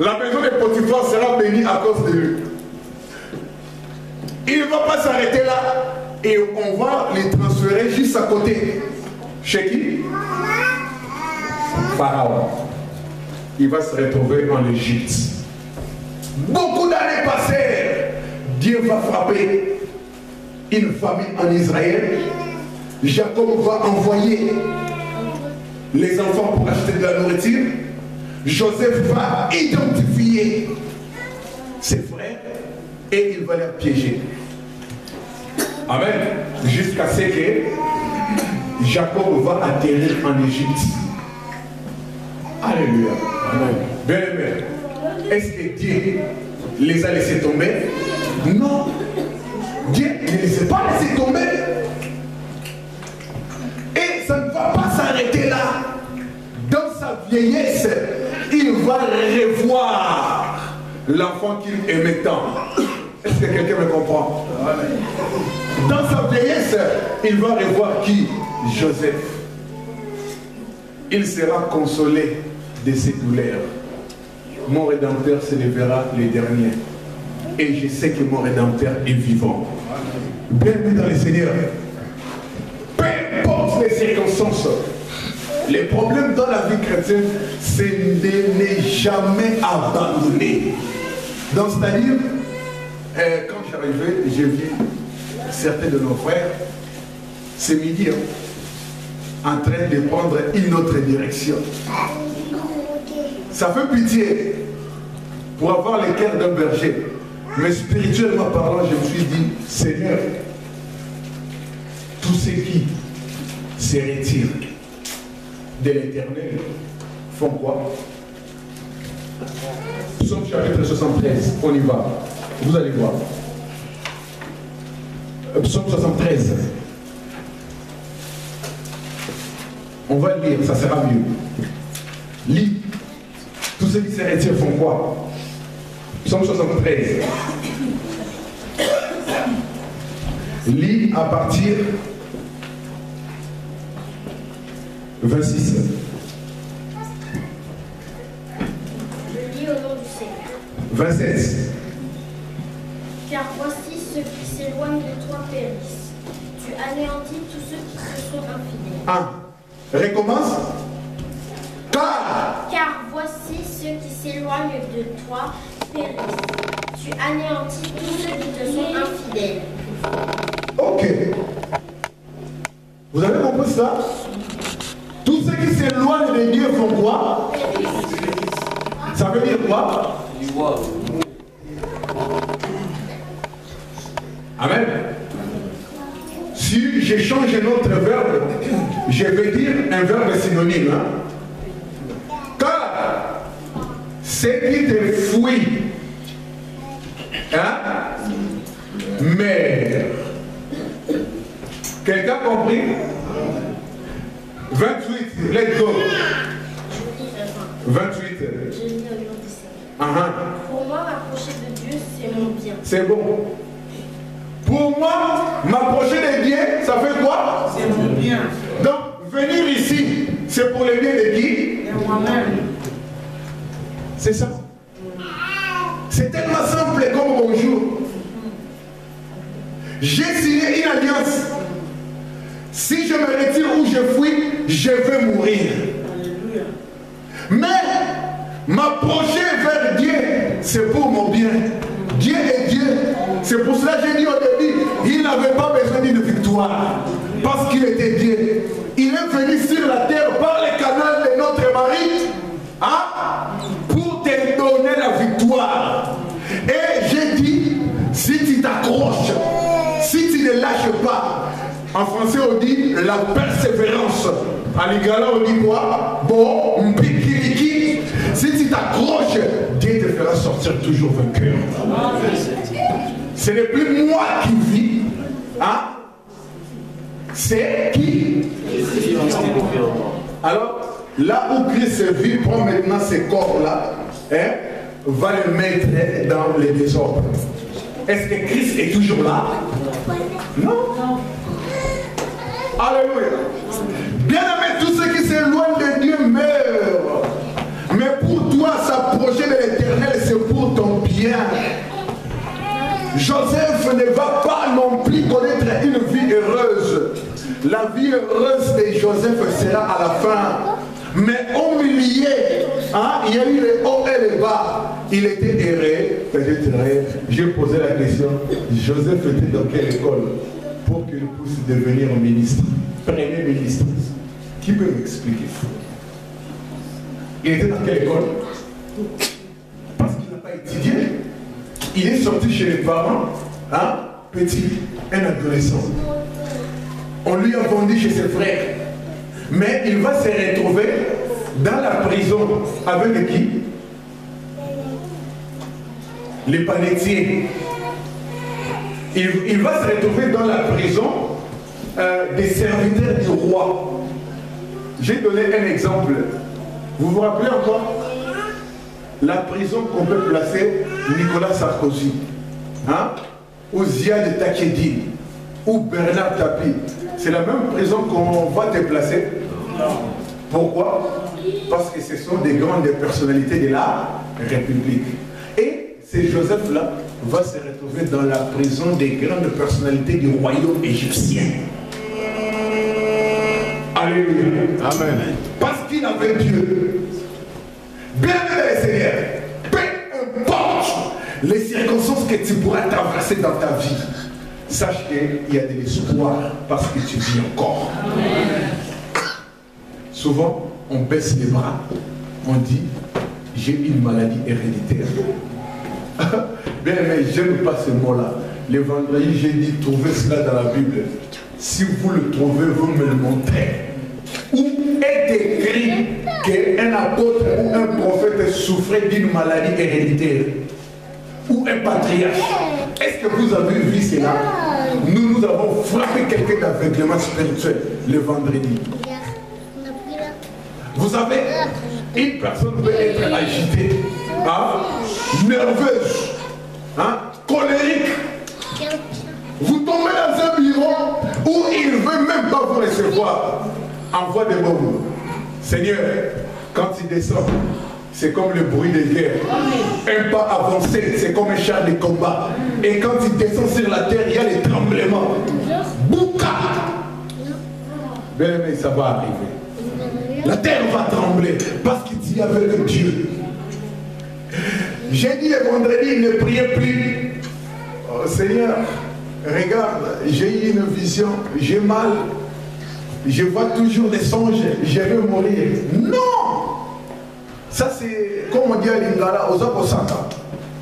la maison de Potiphar sera bénie à cause de lui. Il ne va pas s'arrêter là et on va les transférer juste à côté. Chez qui? Pharaon. Il va se retrouver en Égypte. Beaucoup d'années passées, Dieu va frapper une famille en Israël. Jacob va envoyer les enfants pour acheter de la nourriture. Joseph va identifier ses frères et il va les piéger. Amen. Jusqu'à ce que Jacob va atterrir en Égypte. Alléluia. Amen. Bien aimé. Est-ce que Dieu les a laissés tomber? Non. Dieu ne les a pas laissés tomber. Et ça ne va pas s'arrêter là. Dans sa vieillesse, il va revoir l'enfant qu'il aimait tant. Est-ce que quelqu'un me comprend? Dans sa vieillesse, il va revoir qui? Joseph. Il sera consolé de ses douleurs. Mon Rédempteur se lèvera le dernier. Et je sais que mon Rédempteur est vivant. Bienvenue dans le Seigneur. Peu importe les circonstances, les problèmes dans la vie chrétienne, c'est de ne jamais abandonner. Donc, c'est-à-dire, quand j'arrivais, j'ai vu certains de nos frères, ce midi, en train de prendre une autre direction. Ça fait pitié pour avoir le cœur d'un berger. Mais spirituellement parlant, je me suis dit, Seigneur, tous ceux qui se retirent de l'éternel font quoi? Psaume chapitre 73, on y va. Vous allez voir. Psaume 73. On va lire, ça sera mieux. Lis. Tous ceux qui se retirent font quoi? Psaume 73. Lis à partir 26. Je lis au nom du Seigneur. 27. Car voici ceux qui s'éloignent de toi périssent. Tu anéantis tous ceux qui se sont infidèles. 1. Recommence. Car voici ceux qui s'éloignent de toi périssent. Tu anéantis tous ceux qui te sont infidèles. Ok. Vous avez compris ça? Tous ceux qui s'éloignent de Dieu font quoi? Ça veut dire quoi? Amen. Si j'échange un autre verbe, je vais dire un verbe synonyme. Hein? Car c'est qui te fuit, hein? Mais quelqu'un a compris? 28, let's go. 28. Pour moi, m'approcher de Dieu, c'est mon bien. C'est bon. Pour moi, m'approcher de Dieu, ça fait quoi? C'est mon bien. Donc, venir ici, c'est pour le bien de qui? De moi-même. C'est ça. C'est tellement simple comme bonjour. J'ai signé une alliance. Si je me retire ou je fuis, je vais mourir. Alléluia. Mais m'approcher vers Dieu, c'est pour mon bien. Dieu est Dieu. C'est pour cela que j'ai dit au début, il n'avait pas besoin d'une victoire. Parce qu'il était Dieu. Il est venu sur la terre par le canal de notre mari, hein, pour te donner la victoire. Et j'ai dit, si tu t'accroches, si tu ne lâches pas, en français on dit la persévérance. En lingala on dit quoi? Bon, mpikiriki. Si tu t'accroches, Dieu te fera sortir toujours vainqueur. Ce n'est plus moi qui vis, hein? C'est qui? Alors, là où Christ vit, prend maintenant ces corps-là, hein, va les mettre dans les désordres. Est-ce que Christ est toujours là? Non. Alléluia. Bien aimé, tous ceux qui s'éloignent de Dieu meurent. Mais pour toi, s'approcher de l'Éternel, c'est pour ton bien. Joseph ne va pas non plus connaître une vie heureuse. La vie heureuse de Joseph sera à la fin. Mais au milieu, hein, il y a eu les hauts et les bas. Il était erré. J'ai posé la question, Joseph était dans quelle école pour qu'il puisse devenir ministre, premier ministre? Qui peut m'expliquer? Il était dans quelle école? Parce qu'il n'a pas étudié. Il est sorti chez les parents, hein, petit, un adolescent. On lui a vendu chez ses frères. Mais il va se retrouver dans la prison avec qui? Les panetiers. Il va se retrouver dans la prison des serviteurs du roi. J'ai donné un exemple. Vous vous rappelez encore? La prison qu'on peut placer Nicolas Sarkozy, hein? Ou Ziad Takedi, ou Bernard Tapie. C'est la même prison qu'on va te placer. Pourquoi? Parce que ce sont des grandes personnalités de la République. Et ce Joseph-là va se retrouver dans la prison des grandes personnalités du royaume égyptien. Alléluia. Amen. Parce qu'il avait Dieu. Bien-aimé Seigneur, peu importe les circonstances que tu pourras traverser dans ta vie, sache qu'il y a de l'espoir parce que tu vis encore. Amen. Souvent, on baisse les bras, on dit, j'ai une maladie héréditaire. Bien, mais je n'aime pas ce mot-là. Le vendredi, j'ai dit, trouvez cela dans la Bible. Si vous le trouvez, vous me le montrez. Où est écrit qu'un apôtre ou un prophète souffrait d'une maladie héréditaire? Ou un patriarche? Est-ce que vous avez vu cela? Nous avons frappé quelqu'un d'aveuglement spirituel le vendredi. Vous savez, une personne peut être agitée, hein, nerveuse, hein, colérique. Vous tombez dans un bureau où il ne veut même pas vous recevoir. Envoie des mots. Seigneur, quand il descend, c'est comme le bruit de guerre. Un pas avancé, c'est comme un char de combat. Et quand il descend sur la terre, il y a les tremblements. Bouka! Bien aimé, ça va arriver. La terre va trembler parce qu'il y avait le Dieu. J'ai dit le vendredi, ne priez plus. Oh, Seigneur, regarde, j'ai eu une vision, j'ai mal. je vois toujours des songes, je vais mourir. Non! Ça c'est, comme on dit à Lingala, aux Osaka.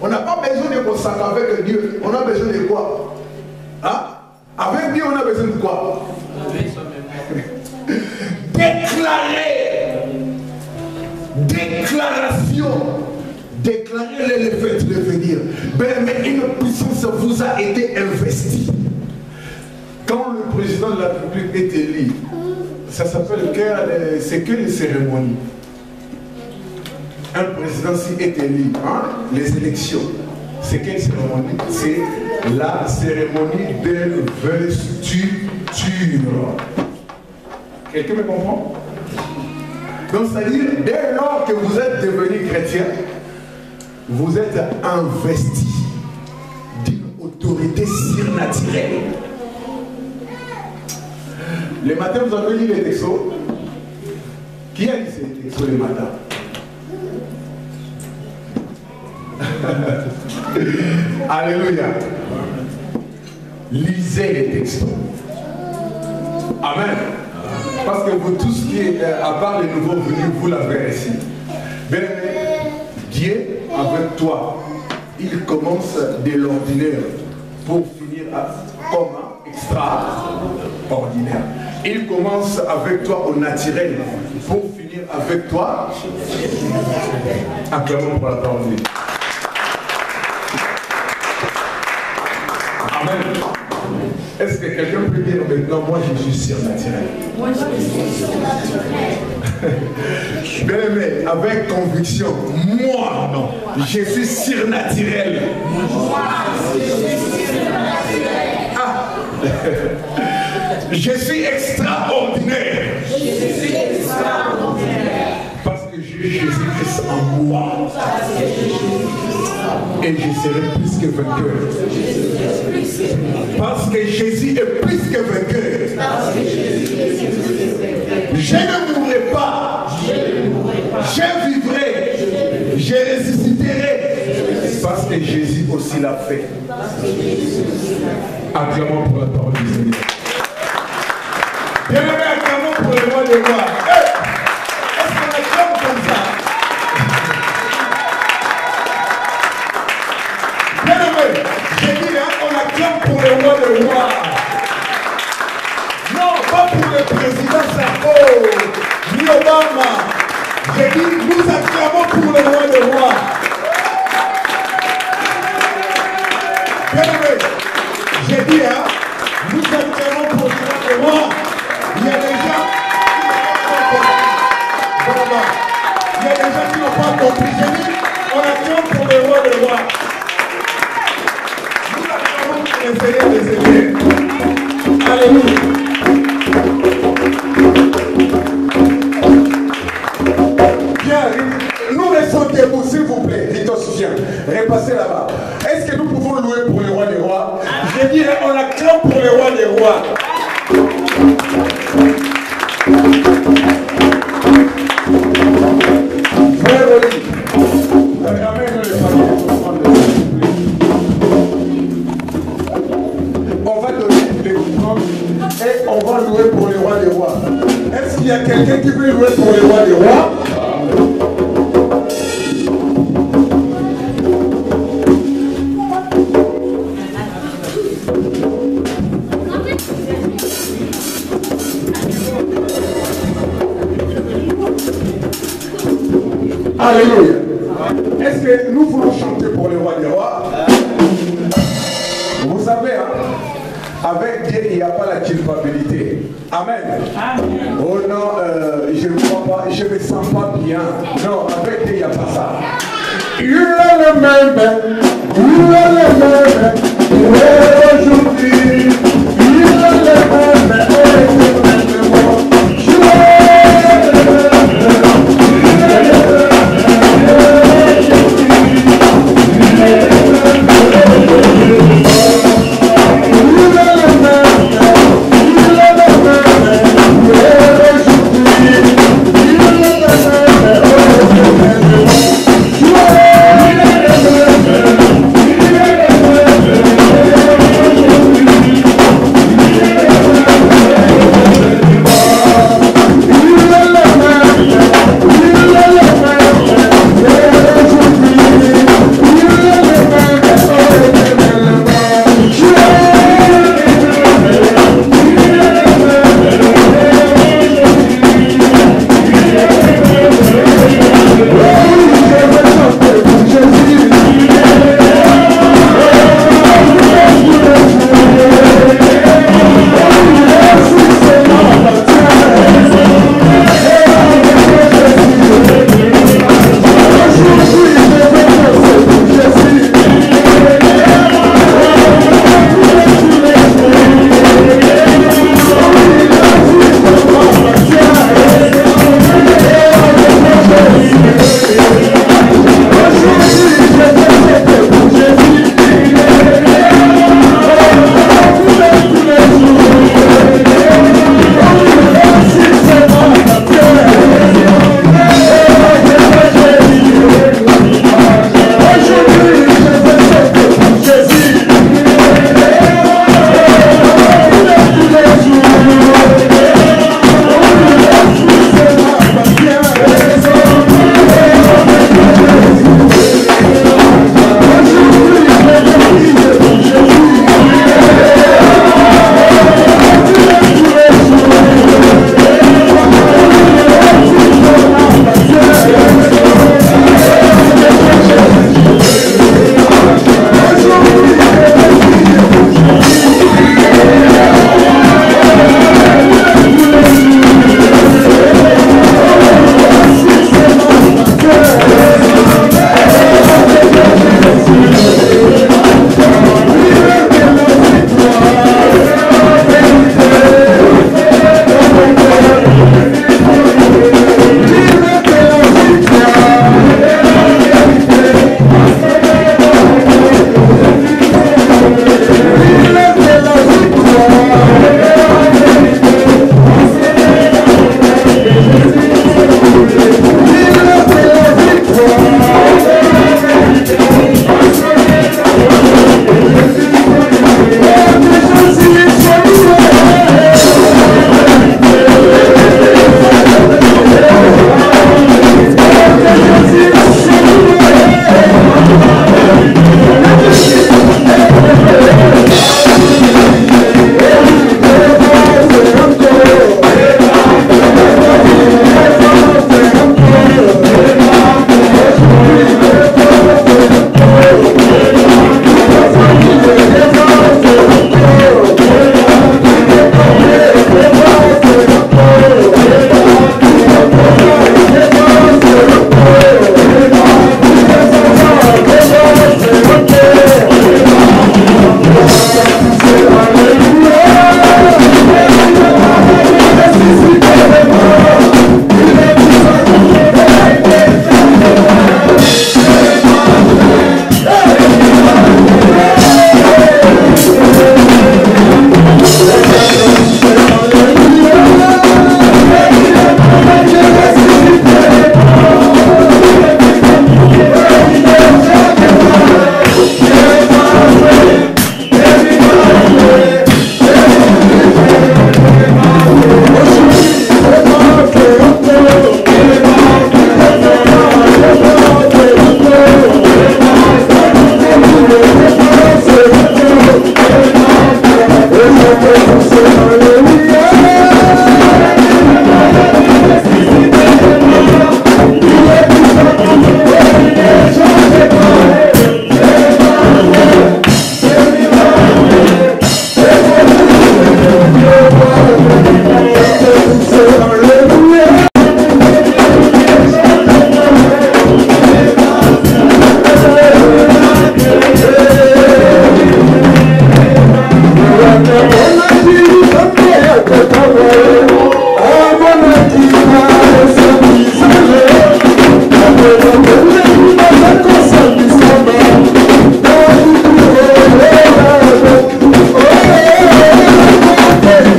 On n'a pas besoin de Osaka avec Dieu. On a besoin de quoi? Hein? Avec Dieu, on a besoin de quoi? Déclarer. Déclaration. Déclarer le fait de venir. Mais une puissance vous a été investie. Quand le président de la République est élu, ça s'appelle c'est que les cérémonies. Un président s'il est élu, hein, les élections, c'est quelle cérémonie? C'est la cérémonie d'investiture. Quelqu'un me comprend? Donc c'est-à-dire, dès lors que vous êtes devenu chrétien, vous êtes investi d'une autorité surnaturelle. Le matin, vous avez lu les textos. Qui a lu ces textos le matin? Alléluia. Lisez les textos. Amen. Parce que vous tous qui êtes, à part les nouveaux venus, vous l'avez ici. Bien aimé, Dieu avec toi, il commence de l'ordinaire pour finir comme extraordinaire. Il commence avec toi au naturel pour finir avec toi. Acclamons pour la parole de Dieu. Amen. Est-ce que quelqu'un peut dire maintenant, moi je suis surnaturel? Moi je suis surnaturel. Bien aimé, avec conviction, moi non, je suis surnaturel. Moi je suis surnaturel. Ah. Je suis extraordinaire. Je suis extraordinaire. Parce que j'ai Jésus-Christ en moi. Et je serai plus que vainqueur. Parce que Jésus est plus que vainqueur. Je ne mourrai pas. Je vivrai. Je ressusciterai. Parce que Jésus aussi l'a fait. Acclamons pour la parole du Seigneur. Bien-aimé, acclamons pour le roi des rois. Est-ce qu'on acclame comme ça? Bien-aimé, j'ai dit, on acclame pour le roi des rois. Non, pas pour le président Sarko, ni Obama. J'ai dit, nous acclamons pour le roi des rois. Bien-aimé, j'ai dit, nous acclamons pour le roi des rois. Il y a des gens qui n'ont pas compris. J'ai dit, on acclame pour le roi des rois. Nous acclamons pour le Seigneur des Seigneurs. Alléluia. Bien, nous restons debout, s'il vous plaît. Dites-toi, soutien. Repassez là-bas. Est-ce que nous pouvons louer pour le roi des rois? J'ai dit, on acclame pour le roi des rois. Frère Oli, on va donner les coups et on va louer pour le roi des rois. Est-ce qu'il y a quelqu'un qui veut louer pour le roi des rois? Alléluia. Est-ce que nous voulons chanter pour le roi des rois? Vous savez, hein, avec Dieu, il n'y a pas la culpabilité. Amen. Amen. Oh non, je ne crois pas, je ne me sens pas bien. Non, avec Dieu, il n'y a pas ça. Il est le même, il est le même, aujourd'hui. Il est le même,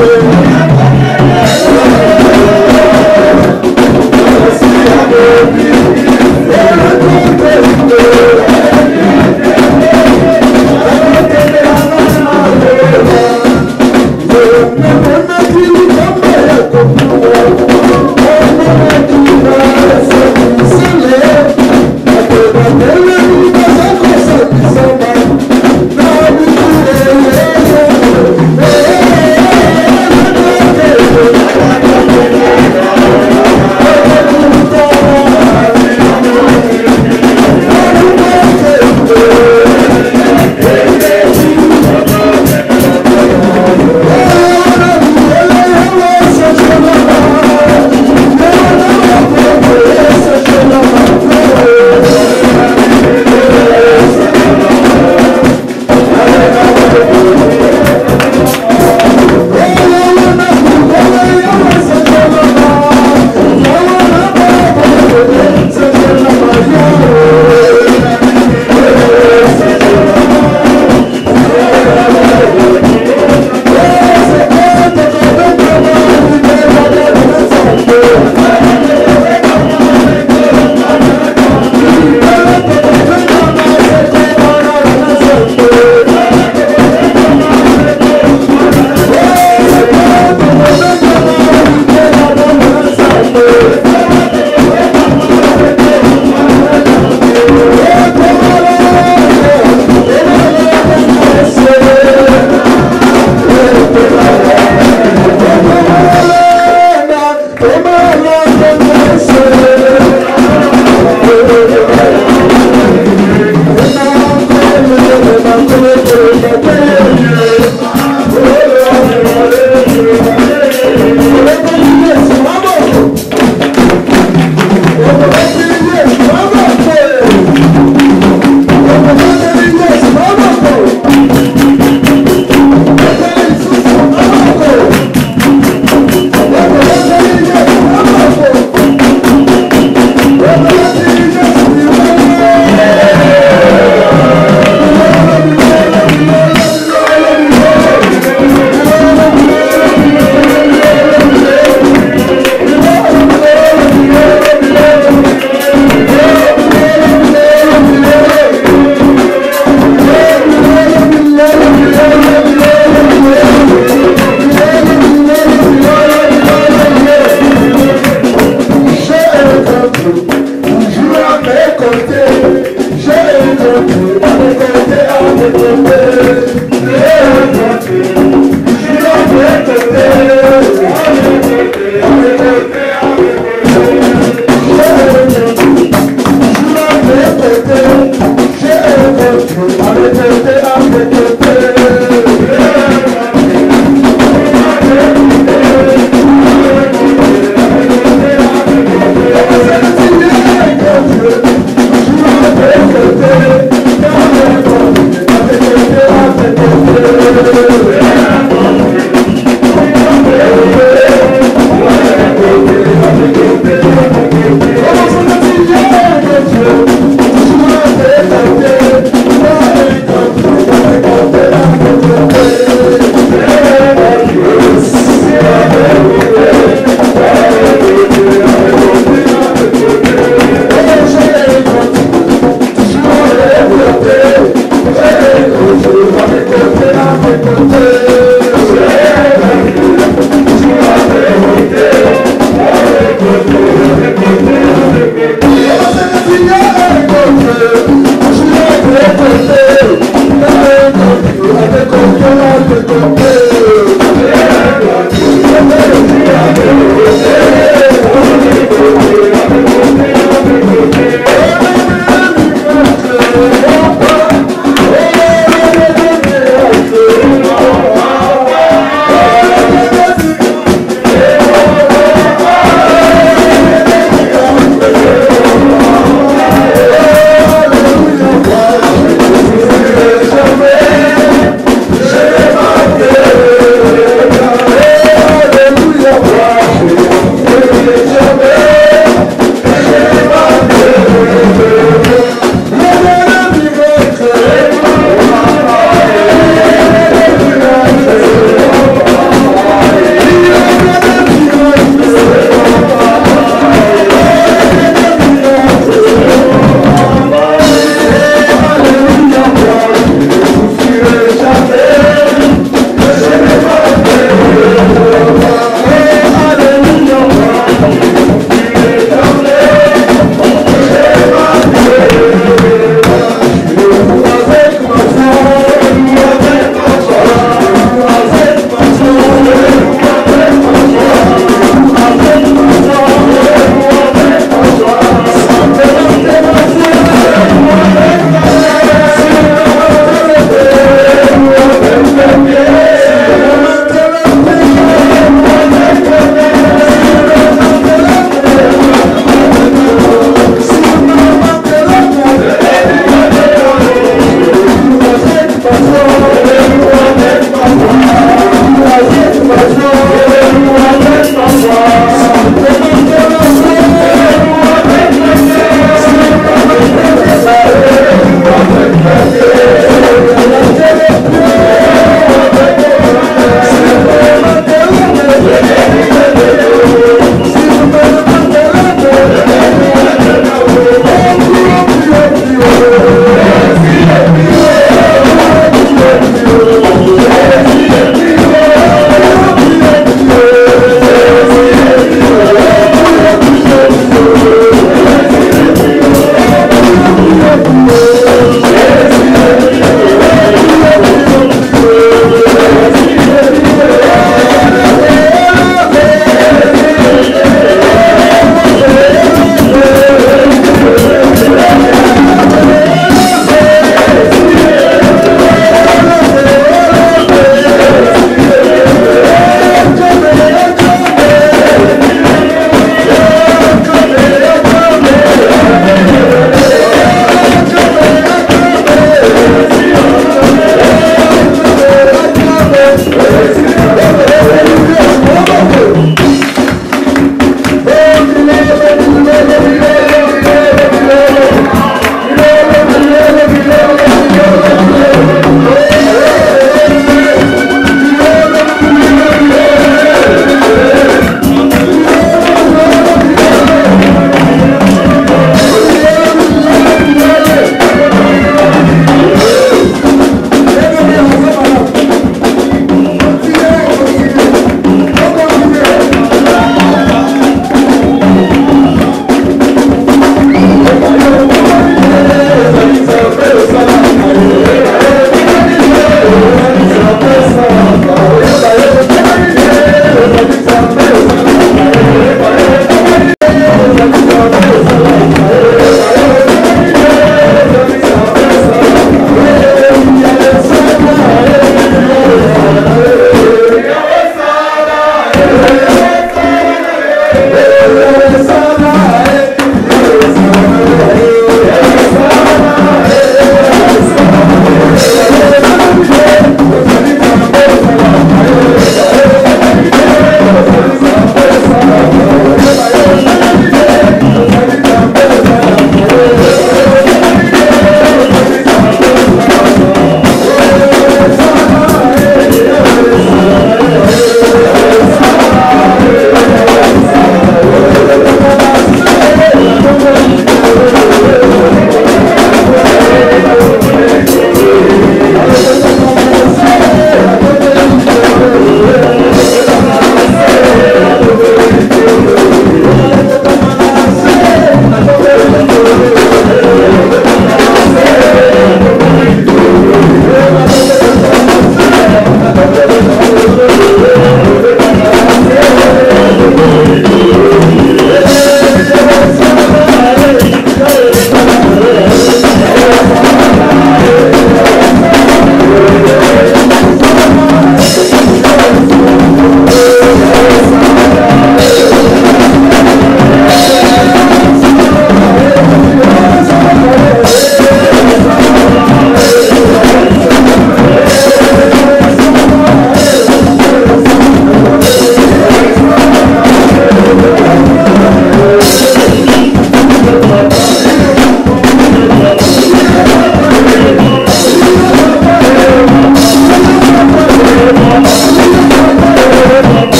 Thank you.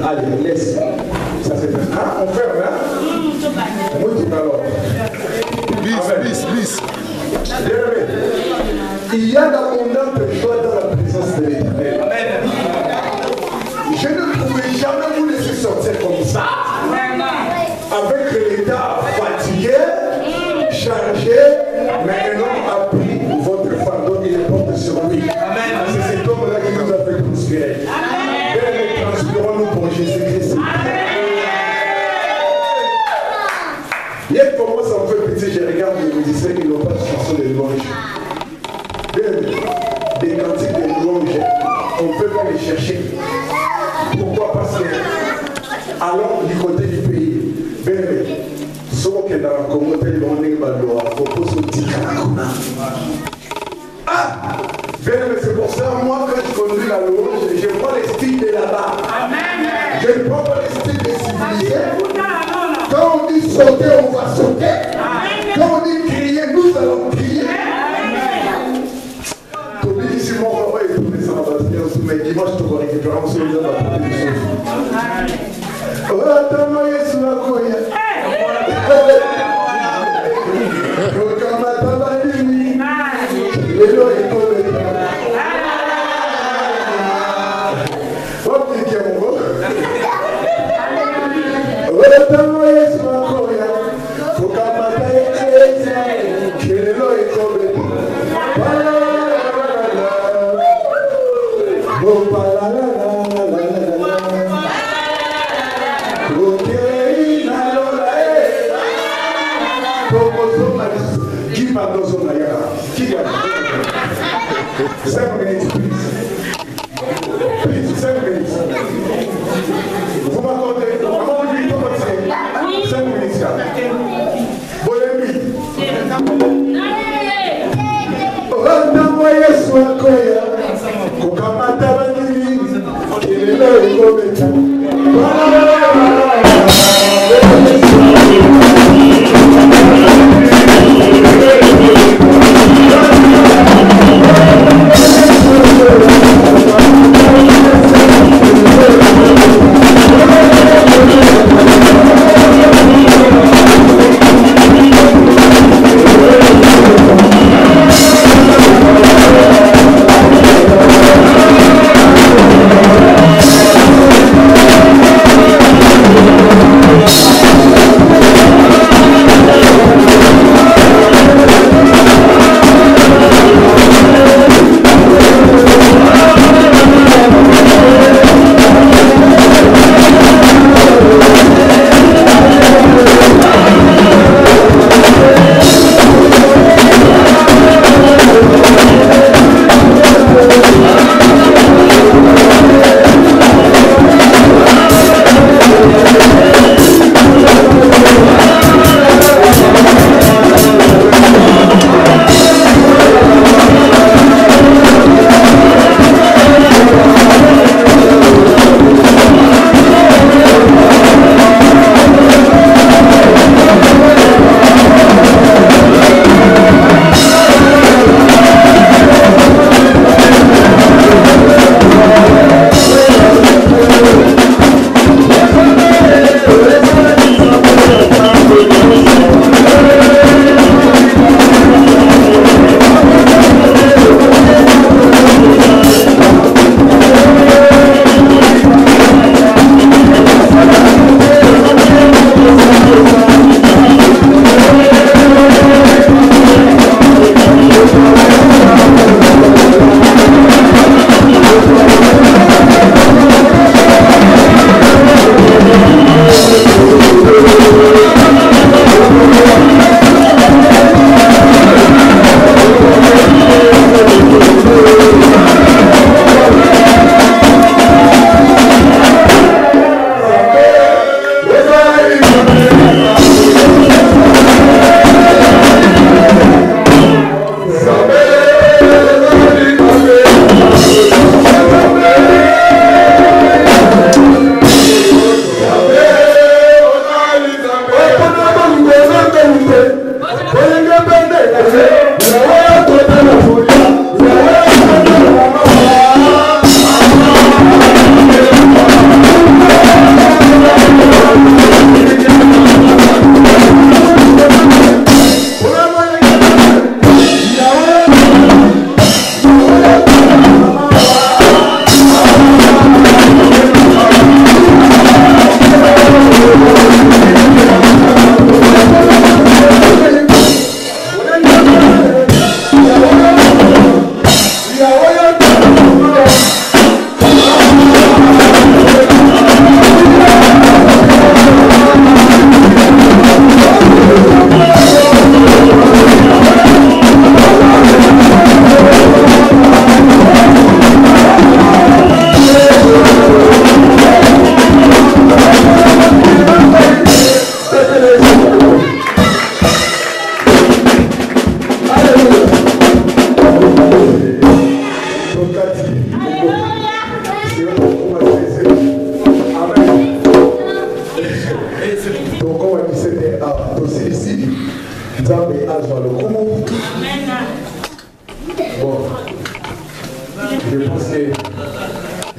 Allez, laisse. Ça c'est fait. Ah, on ferme, hein? Moi, tu alors. Bis. Il y a d'abondante joie dans la présence de l'Éternel. Je ne pouvais jamais vous laisser sortir comme ça. Avec l'état fatigué, chargé, mais un homme a pris votre fardeau et le porte sur lui. C'est cet homme-là qui nous a fait prospérer. Bien, transpirons-nous pour Jésus-Christ. Hier, pour moi, ça me fait pitié. Je regarde les musiciens qui n'ont pas de chanson de louange. Des cantiques de louange, on ne peut pas les chercher. Pourquoi? Parce que, allons du côté du pays. Sauf que dans la communauté, on est balois. Il faut se dire ah! C'est pour ça, moi, quand je conduis la louange, je prends les styles de là-bas. Je ne prends pas les styles des civilisés. Quand on dit sauter, on va sauter. Quand on dit crier, nous allons crier. Tobi ici, mon papa est tombé sans Bastien, mais dimanche, tu vas récupérer un seul dans la porte du souffle. Oh, attends, Yesu la koya. Quand ma taba dimi, le lo est collé. Oh, qui est mon beau? Oh, attends, Yesu la koya. Quand ma taba dimi, le lo est collé. Vous m'accordez? Comment vous dites comment c'est? 5 minutes. Rendez-moi Yesu akoya. Kukamata banini. Kilelo igometa. Thank you.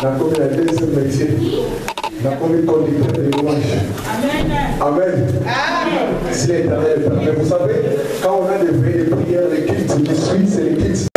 comme la deuxième métier, comme conducteur de louange. Amen. Si l'Éternel permet, vous savez, quand on a des vraies prières, les cultes qui suivent, c'est les cultes.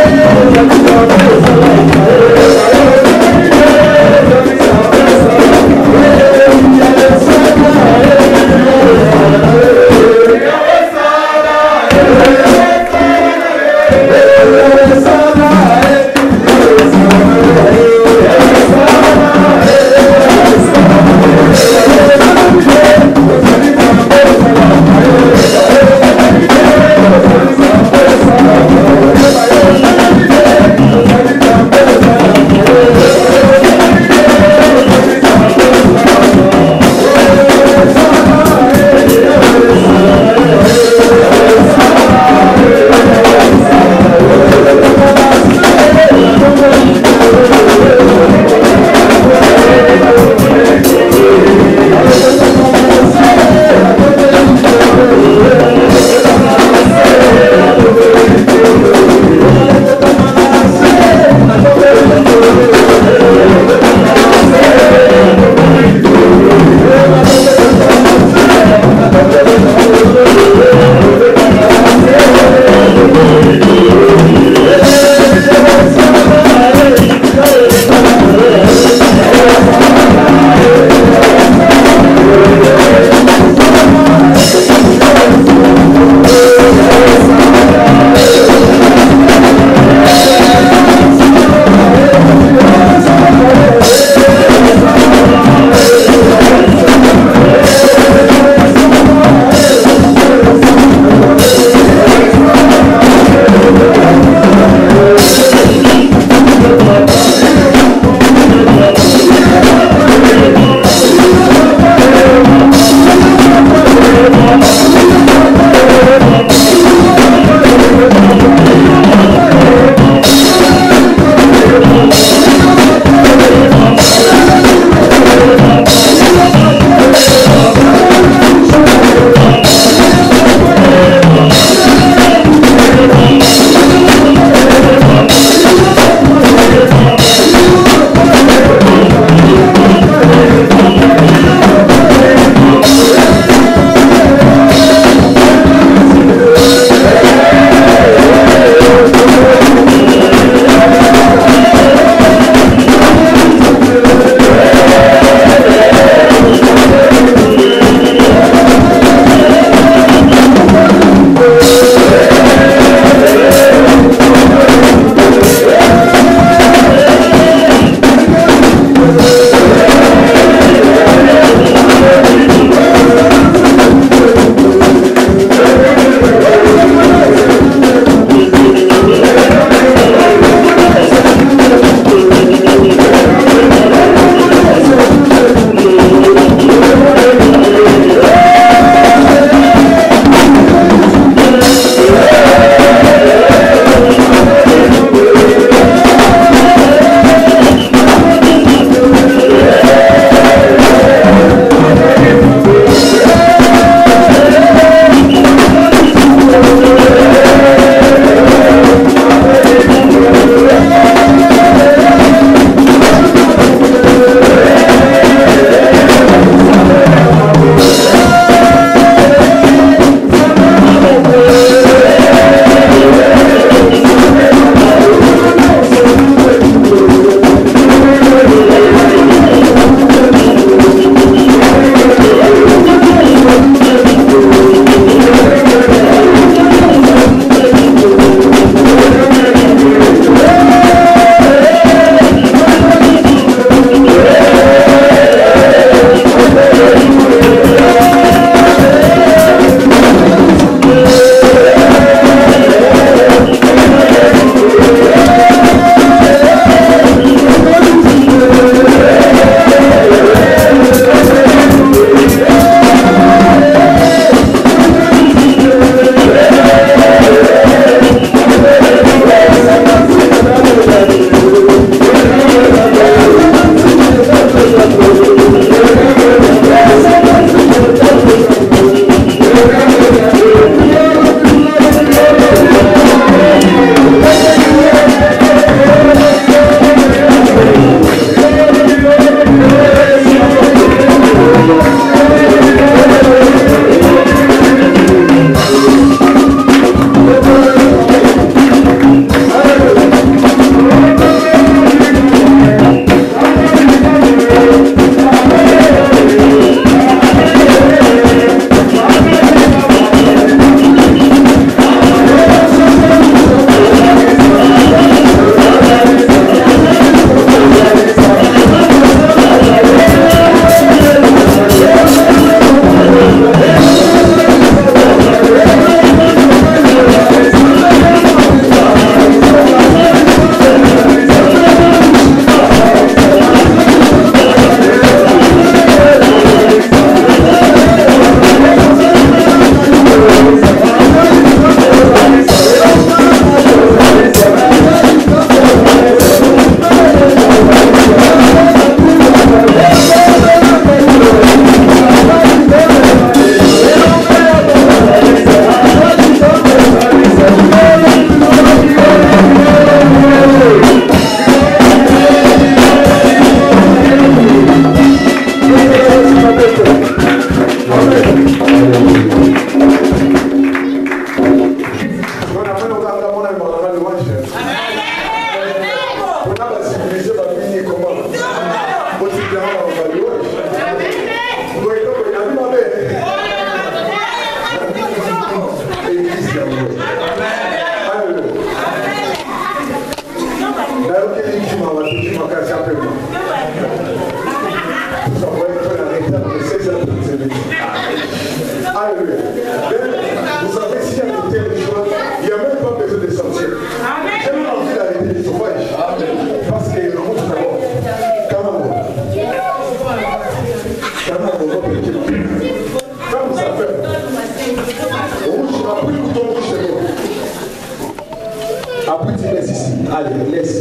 rapidement. Vous envoyez pas la rétable de 16h30. Alléluia. Vous savez, s'il y a côté le choix, il n'y a même pas besoin de sortir. J'ai même envie d'arrêter les sauvages. Parce que le monde d'abord. Quand vous avez rouge, après le bouton rouge, c'est bon. Après, tu laisses ici. Allez, laisse.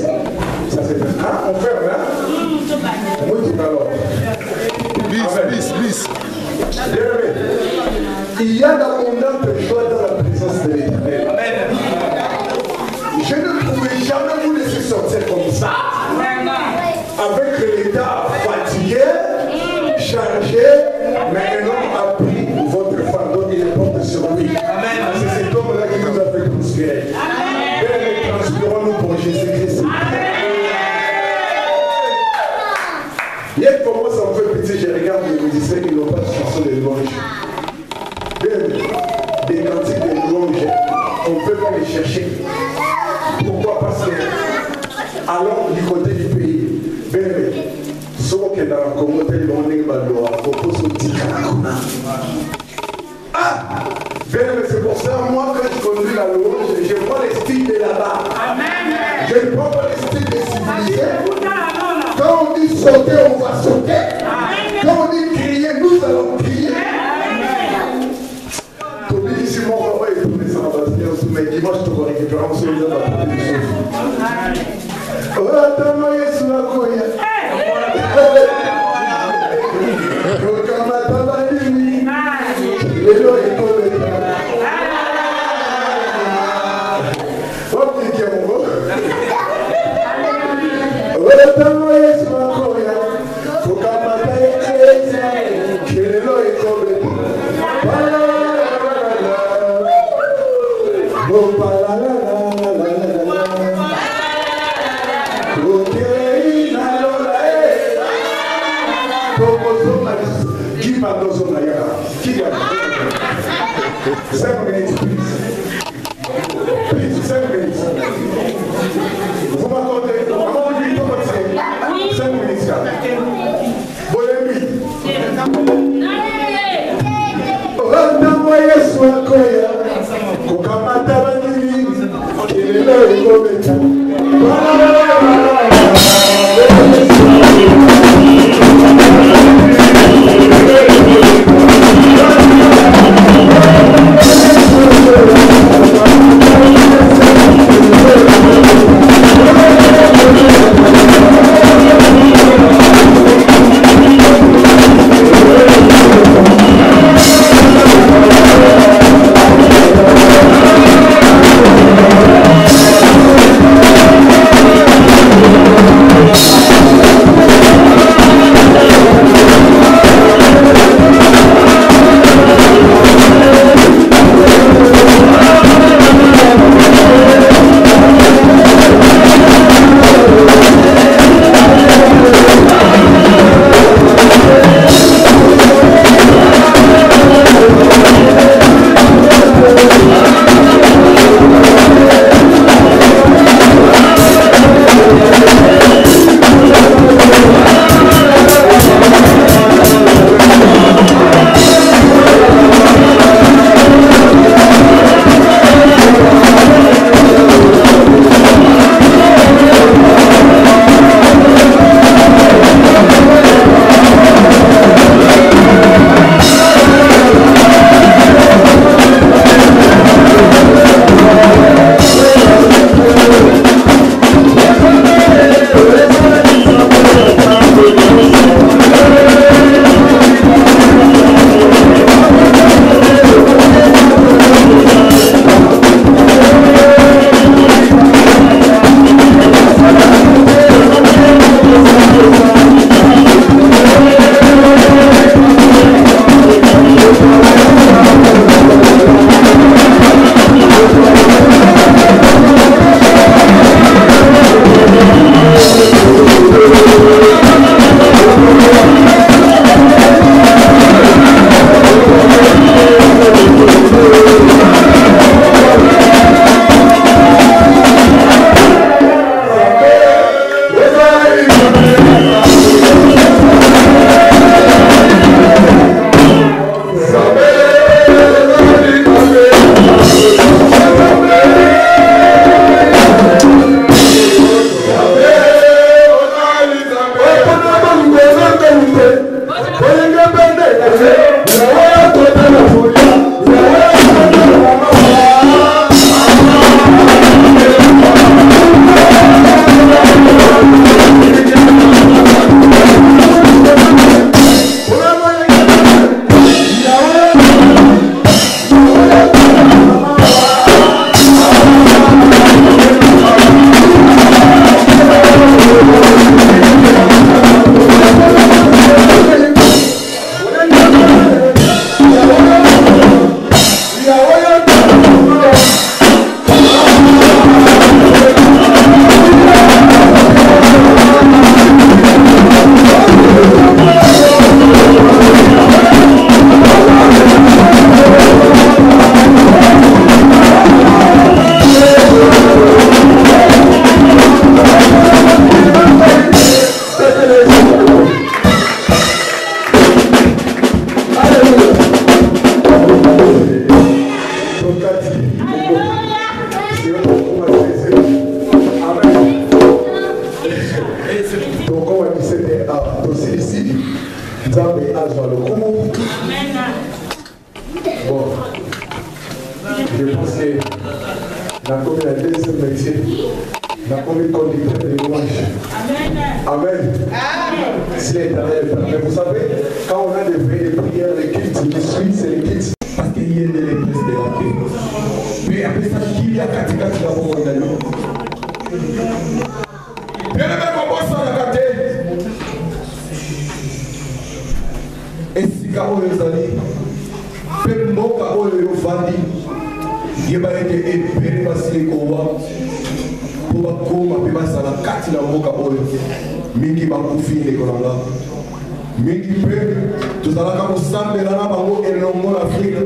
Ça, c'est bien. Ah, on ferme, hein? Moi, tu vas alors. Bis. Il y a d'abondante joie dans la présence de l'Éternel. Amen. Je ne pouvais jamais vous laisser sortir comme ça. Avec l'état fatigué, chargé, mais un homme a pris votre fardeau et le porte sur lui. C'est cet homme-là qui nous a fait prospérer. Transpirons-nous pour Jésus-Christ. Hier, comment ça me fait pitié, je regarde les musiciens qui n'ont pas de chanson de louange. Des cantiques de louange, on peut pas les chercher. Pourquoi? Parce que, allons du côté du pays. Sauf que dans la communauté, ils vont dire faut poser au petit caracona. Ah! C'est pour ça, moi, quand je conduis la louange, je prends les styles de là-bas. Je ne prends pas les styles des civilisés. Quand on dit sauter, on va sauter. Quand on dit crier, nous allons crier. Tobi, ici, mon papa est tourné ça va se dire, mais dimanche, tu vas récupérer un seul dans la porte du souffle. Oh, attends, moi, je suis là, quoi. Vous m'accordez? ici. Nous avons des âges dans le cours. Bon, je pense que nous avons la deuxième métier. Nous avons le conducteur de louange. Amen. Si l'Éternel est permet. Vous savez, quand on a des prières, les cultes qui suivent, c'est les cultes. Parce qu'il y a des prêtres de la paix. Mais après ça, qui y a Katika qui va vous regarder? Bien aimé, comment ça la gâté? Et si Karo Yozali, peu mon Karo Yovandi, il va être épéré parce qu'il est Kowa. Pour que ma ça la carte dans mon Karo, Mingi Bakoufi et Kolanga. Mingi Peu, tout ça là, quand on s'en met là, et l'homme l'Afrique.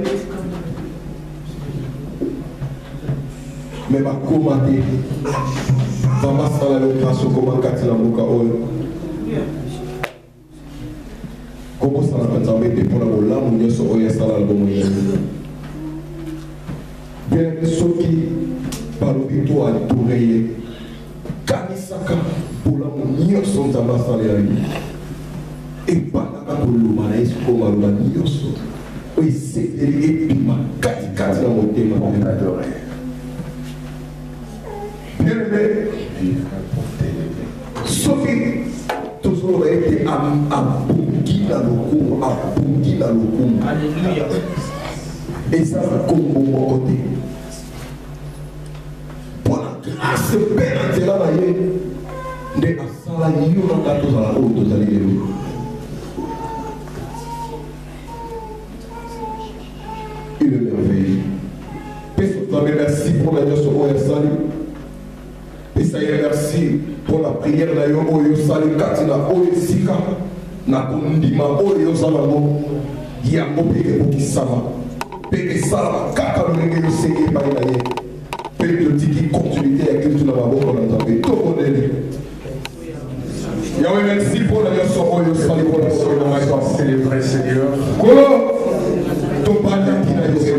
Mais ma commandé, va m'assaler le passo comme un carte dans mon Karo. Comment ça va quand on met pour la bola, on y a sur le salon de bien ceux qui par le victoire à tourner, Kamisaka pour la monia sont à m'assaler et pas la pour le malaise comme à la nioso. Oui, c'est et puis ma carte dans mon thème à adorer. Bien aimé, Sophie. Toujours été à Bungila Lokum, à Bungila Lokum. Alléluia. Et ça va comme mon côté. Pour la grâce belle de la maille, de la salle, il y a un gâteau à la haute, vous allez le il est merveilleux. Merci pour la Dieu sur salut. Et ça y est, merci pour la prière de Oyo Sali Katina Oyo Sika Nakundima Oyo Salamo Yambo Peke Bokisama Peke Salama Kaka Menge Seke Baïnaye Peke de Tiki continuité avec tout le monde qu'on a tapé. Tout le monde est là. Yahweh, merci pour la Dieu sur Oyo Sali pour la soirée de ma soirée. Célébrer Seigneur. Kolo ton père qui n'a pas été le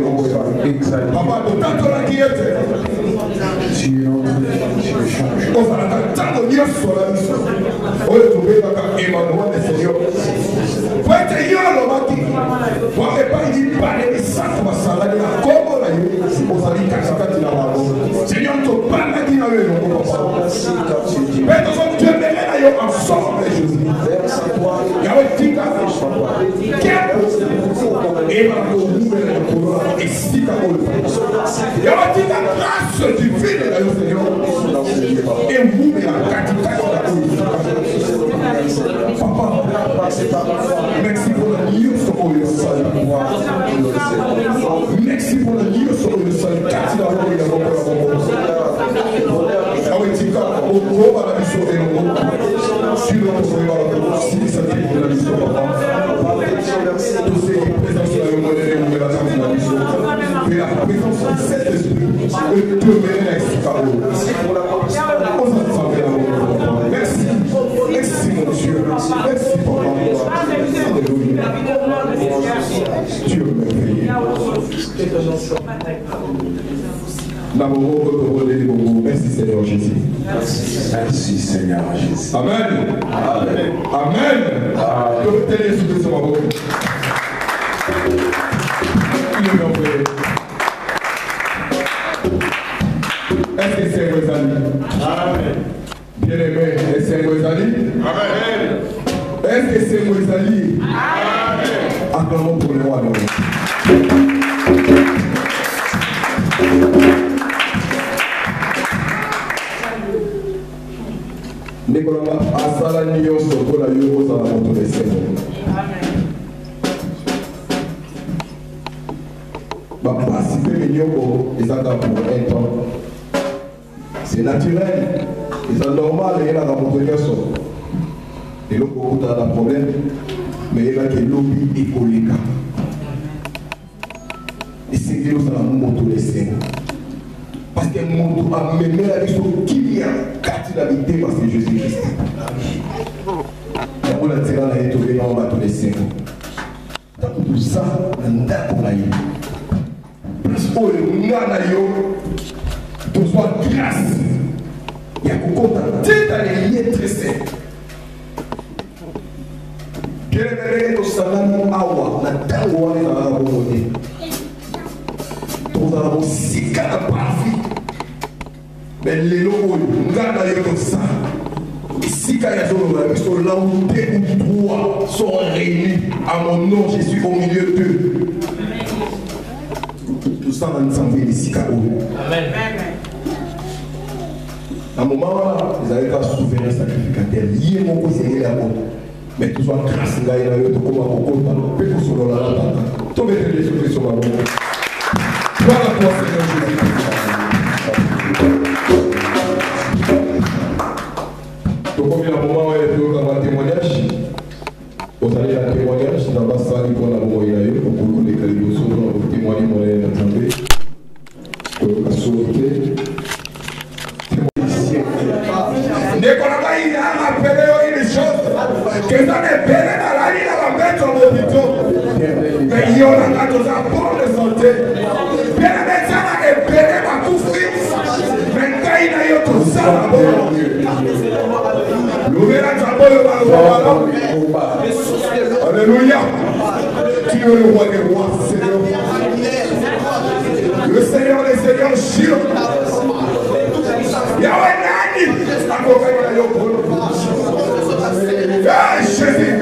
papa, ton tante la qui était. On va attendre Dieu sur la mission. On va trouver la Emmanuel de Seigneur. Pour être yolo maki, pour ne pas dire parler de ça pour ça la comment la yolo, on va dire qu'à la wabo. Seigneur, ton père qui n'a pas eu le papa. Mais donc Dieu met la yolo ensemble Jésus. Yahweh tika. Et si ta il y a une grâce divine dans le Seigneur. Et vous, mais la qualité papa, merci pour la lieu sur le sol. Merci pour la lieu sur le sol. Ah oui, Tika, au gros, à la mission et au gros. Si l'on peut si ça fait de la mission, tous ces présences dans le modèle de la mission. Mais la présence de cet esprit est devenue extraordinaire. Merci. Merci mon Dieu. Merci pour l'amour. Alléluia. Dieu merveilleux. Merci Seigneur Jésus. Merci Seigneur Jésus. Amen. Amen. Amen. Est-ce que c'est vos amis? Amen. Bien aimé, est-ce que c'est vos amis? Amen. Est-ce que c'est vos amis? Amen. Acclamons pour le roi. Nicolas Asala Nyo Sokola Yo Sala Moto de Seigneur. Participer Nyoko, ils ont pour un temps. C'est naturel, ils sont normal, il y a la moto de Seigneur. Et l'autre côté a un problème, mais il y a que lobby écolique. Et c'est que nous avons moto de Seigneur. Parce que mon a mené la vie sur qui y a quatre d'habiter parce que Jésus-Christ. Et on a tiré la étoile dans le bateau de Seigneur. Tant que tout ça, on a accompagné. Parce que nous avons besoin de grâce. Il y a qu'on compte en tête à les liens très sains. Bien aimé, au salon awa, na tango wana na la bomone. Pour la musique à parvi. Mais les locaux, ngana yo ça. Si quand il y a des gens là où deux ou trois sont réunis à mon nom, je suis au milieu d'eux. Tout ça dans l'ensemble ici. Amen. À un moment là, ils avaient pas souverain sacrificateur. Lié mon conseiller à moi. Mais tout ça grâce à la yo to comme à beaucoup de peu sur la tata. Tout mettre les choses sur ma main. Voilà quoi Seigneur Jésus. Donc, comme il y a un moment où il y a un témoignage, vous allez à un témoignage, dans la salle, pour la moment où il y a eu, pour que les calibres sont dans le témoignage, on est entendu. Pour la sauveté. Dès qu'on a pas appelé une chose, que ça n'est pas dans la vie, on va mettre en hôpital. Mais il y a un autre rapport de santé. Bien le médecin a épelé ma tout fils. Maintenant, il y a tout ça là-bas. Alléluia. Tu es le roi des rois, Seigneur. Le Seigneur des Seigneurs, Chilo. Yahweh Nani. Jésus.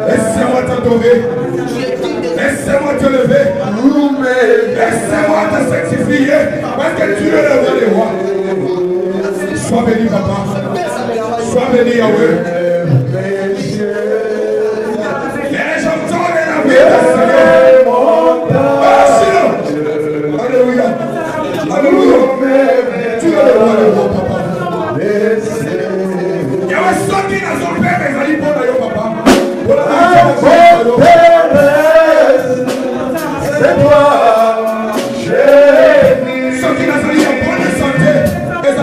Laissez-moi t'adorer. Laissez-moi te lever. Laissez-moi te sanctifier. Parce que tu es le roi des rois. Sois béni, papa. Sois béni, Yahweh. Et j'entends la vie de Seigneur. Alléluia. Alléluia. Tu es le roi des rois, papa. Yahweh, sorti dans son père, mais allez pour le papa. C'est toi, Jésus. Sorti dans sa vie en bonne santé. Et ça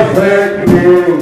Avec nous.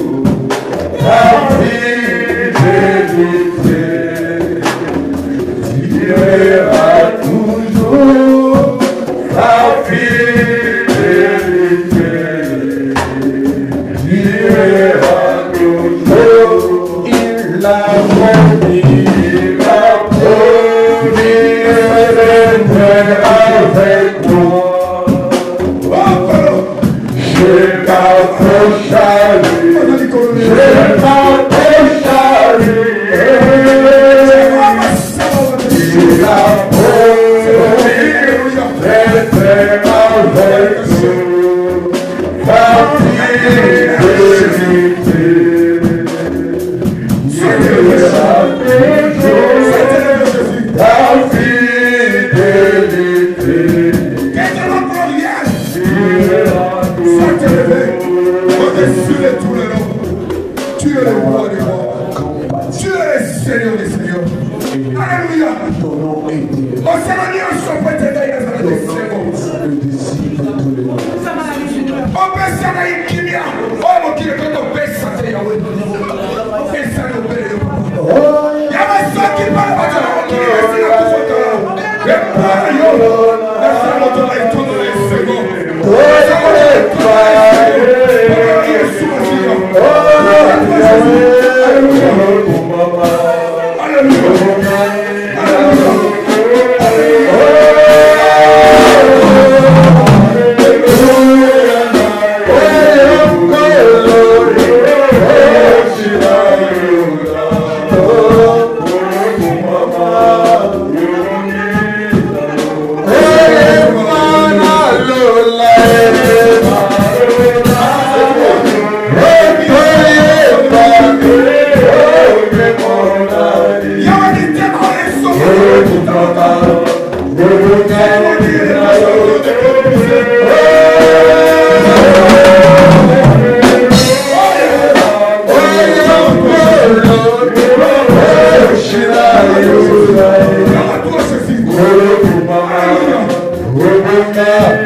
Hallelujah.